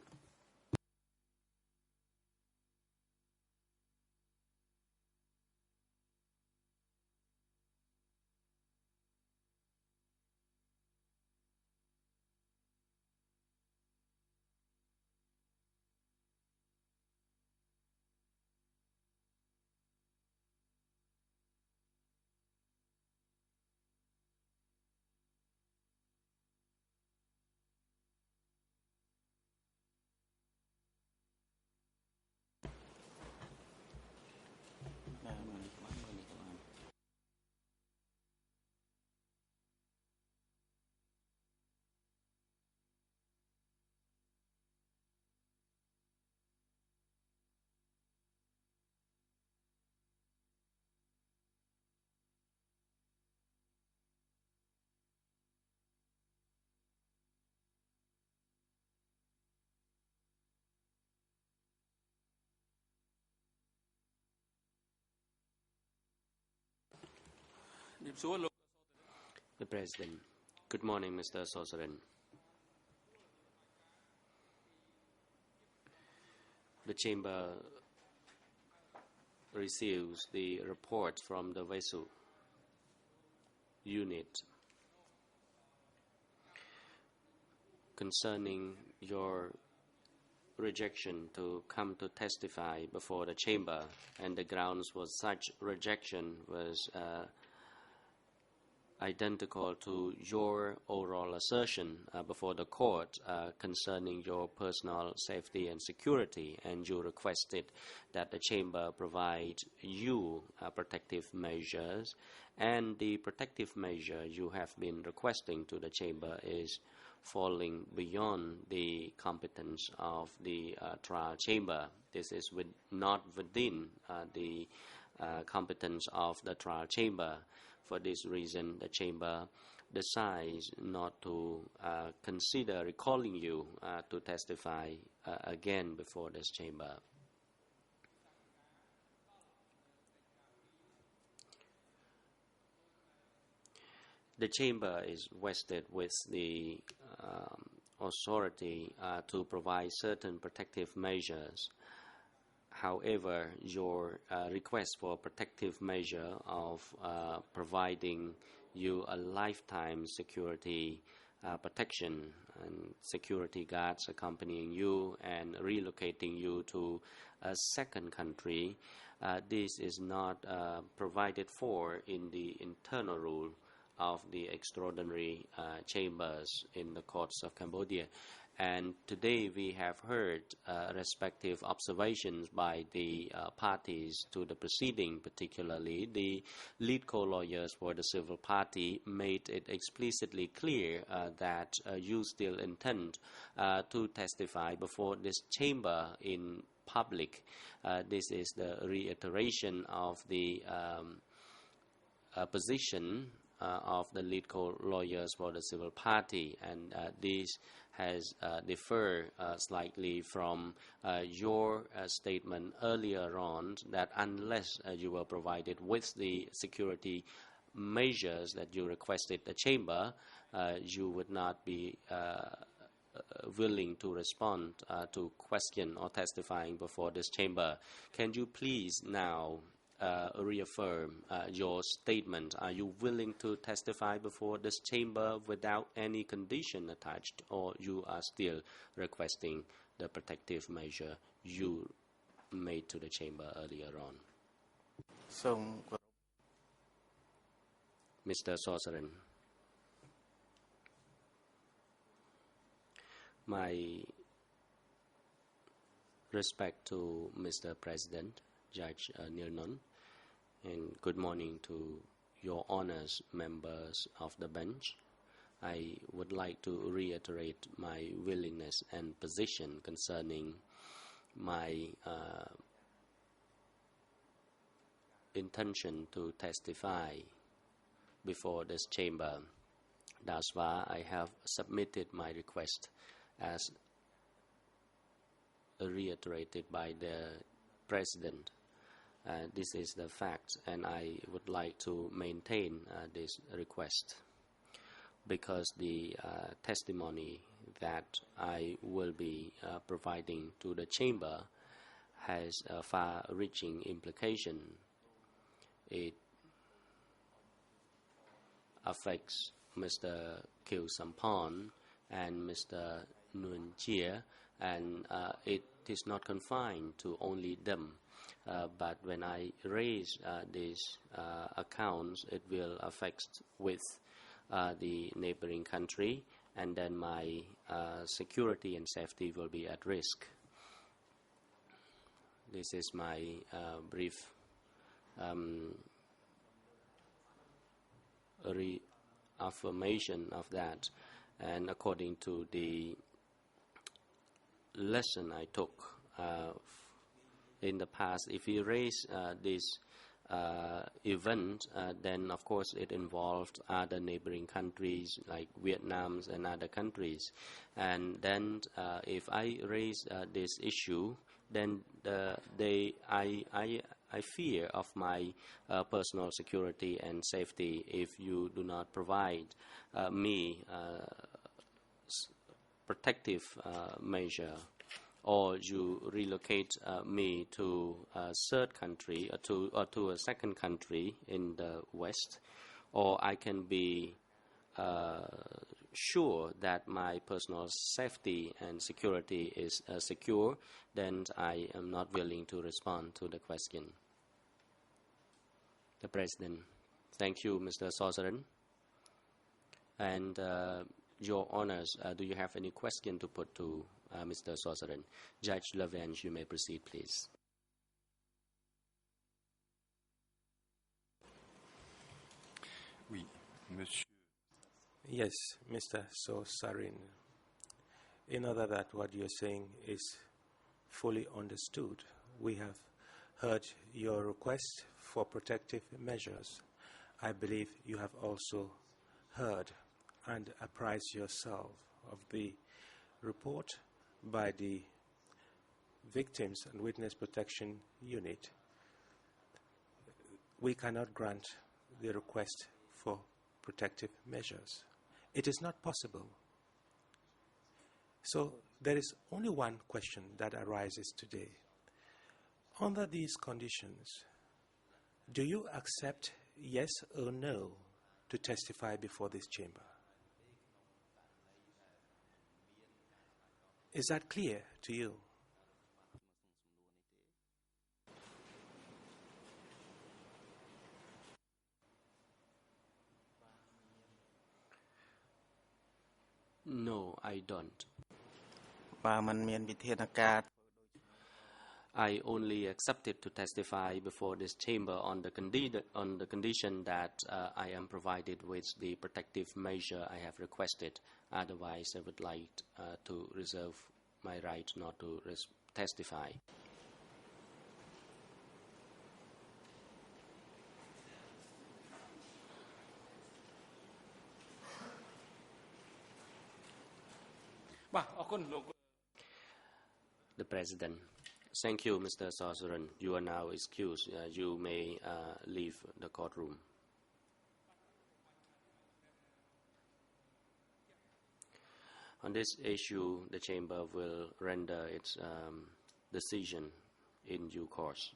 The President. Good morning, Mr. Sorcerin. The Chamber receives the report from the Vesu unit concerning your rejection to come to testify before the Chamber, and the grounds for such rejection was identical to your oral assertion before the court concerning your personal safety and security, and you requested that the Chamber provide you protective measures, and the protective measure you have been requesting to the Chamber is falling beyond the competence of the trial chamber. This is not within the competence of the trial chamber. For this reason, the Chamber decides not to consider recalling you to testify again before this Chamber. The Chamber is vested with the authority to provide certain protective measures. However, your request for protective measure of providing you a lifetime security protection and security guards accompanying you and relocating you to a second country, this is not provided for in the internal rule of the extraordinary chambers in the courts of Cambodia. And today we have heard respective observations by the parties to the proceeding, particularly the lead co-lawyers for the civil party made it explicitly clear that you still intend to testify before this chamber in public. This is the reiteration of the position of the lead co-lawyers for the civil party, and this has differed slightly from your statement earlier on that unless you were provided with the security measures that you requested the chamber, you would not be willing to respond to question or testifying before this chamber. Can you please now reaffirm your statement? Are you willing to testify before this chamber without any condition attached, or you are still requesting the protective measure you made to the chamber earlier on? So, Mr. Sorcerin. My respect to Mr. President, Judge Nirnon, and good morning to your honors members of the bench. I would like to reiterate my willingness and position concerning my intention to testify before this chamber. Thus far, I have submitted my request as reiterated by the President. This is the fact, and I would like to maintain this request because the testimony that I will be providing to the chamber has a far-reaching implication. It affects Mr. Khieu Samphan and Mr. Nguyen Chia, and it is not confined to only them. But when I raise these accounts, it will affect with the neighboring country, and then my security and safety will be at risk. This is my brief reaffirmation of that, and according to the lesson I took in the past, if you raise this event, then of course it involved other neighboring countries like Vietnam and other countries, and then if I raise this issue, then I fear of my personal security and safety if you do not provide me protective measure, or you relocate me to a third country or to a second country in the West, or I can be sure that my personal safety and security is secure, then I am not willing to respond to the question. The President. Thank you, Mr. Sossaran. And Your Honors, do you have any question to put to Mr. Sossaran? Judge Lavange, you may proceed, please. Oui, Monsieur. Yes, Mr. Sossaran. In order that what you're saying is fully understood, we have heard your request for protective measures. I believe you have also heard and apprised yourself of the report by the Victims and Witness Protection Unit. We cannot grant the request for protective measures. It is not possible. So there is only one question that arises today. Under these conditions, do you accept yes or no to testify before this chamber? Is that clear to you? No, I don't. I only accepted to testify before this chamber on the condition that I am provided with the protective measure I have requested. Otherwise, I would like to reserve my right not to testify. The President. Thank you, Mr. Sossaran. You are now excused. You may leave the courtroom. On this issue, the chamber will render its decision in due course.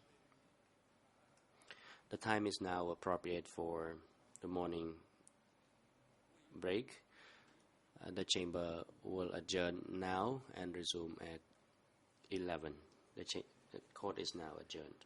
The time is now appropriate for the morning break. The chamber will adjourn now and resume at 11. The court is now adjourned.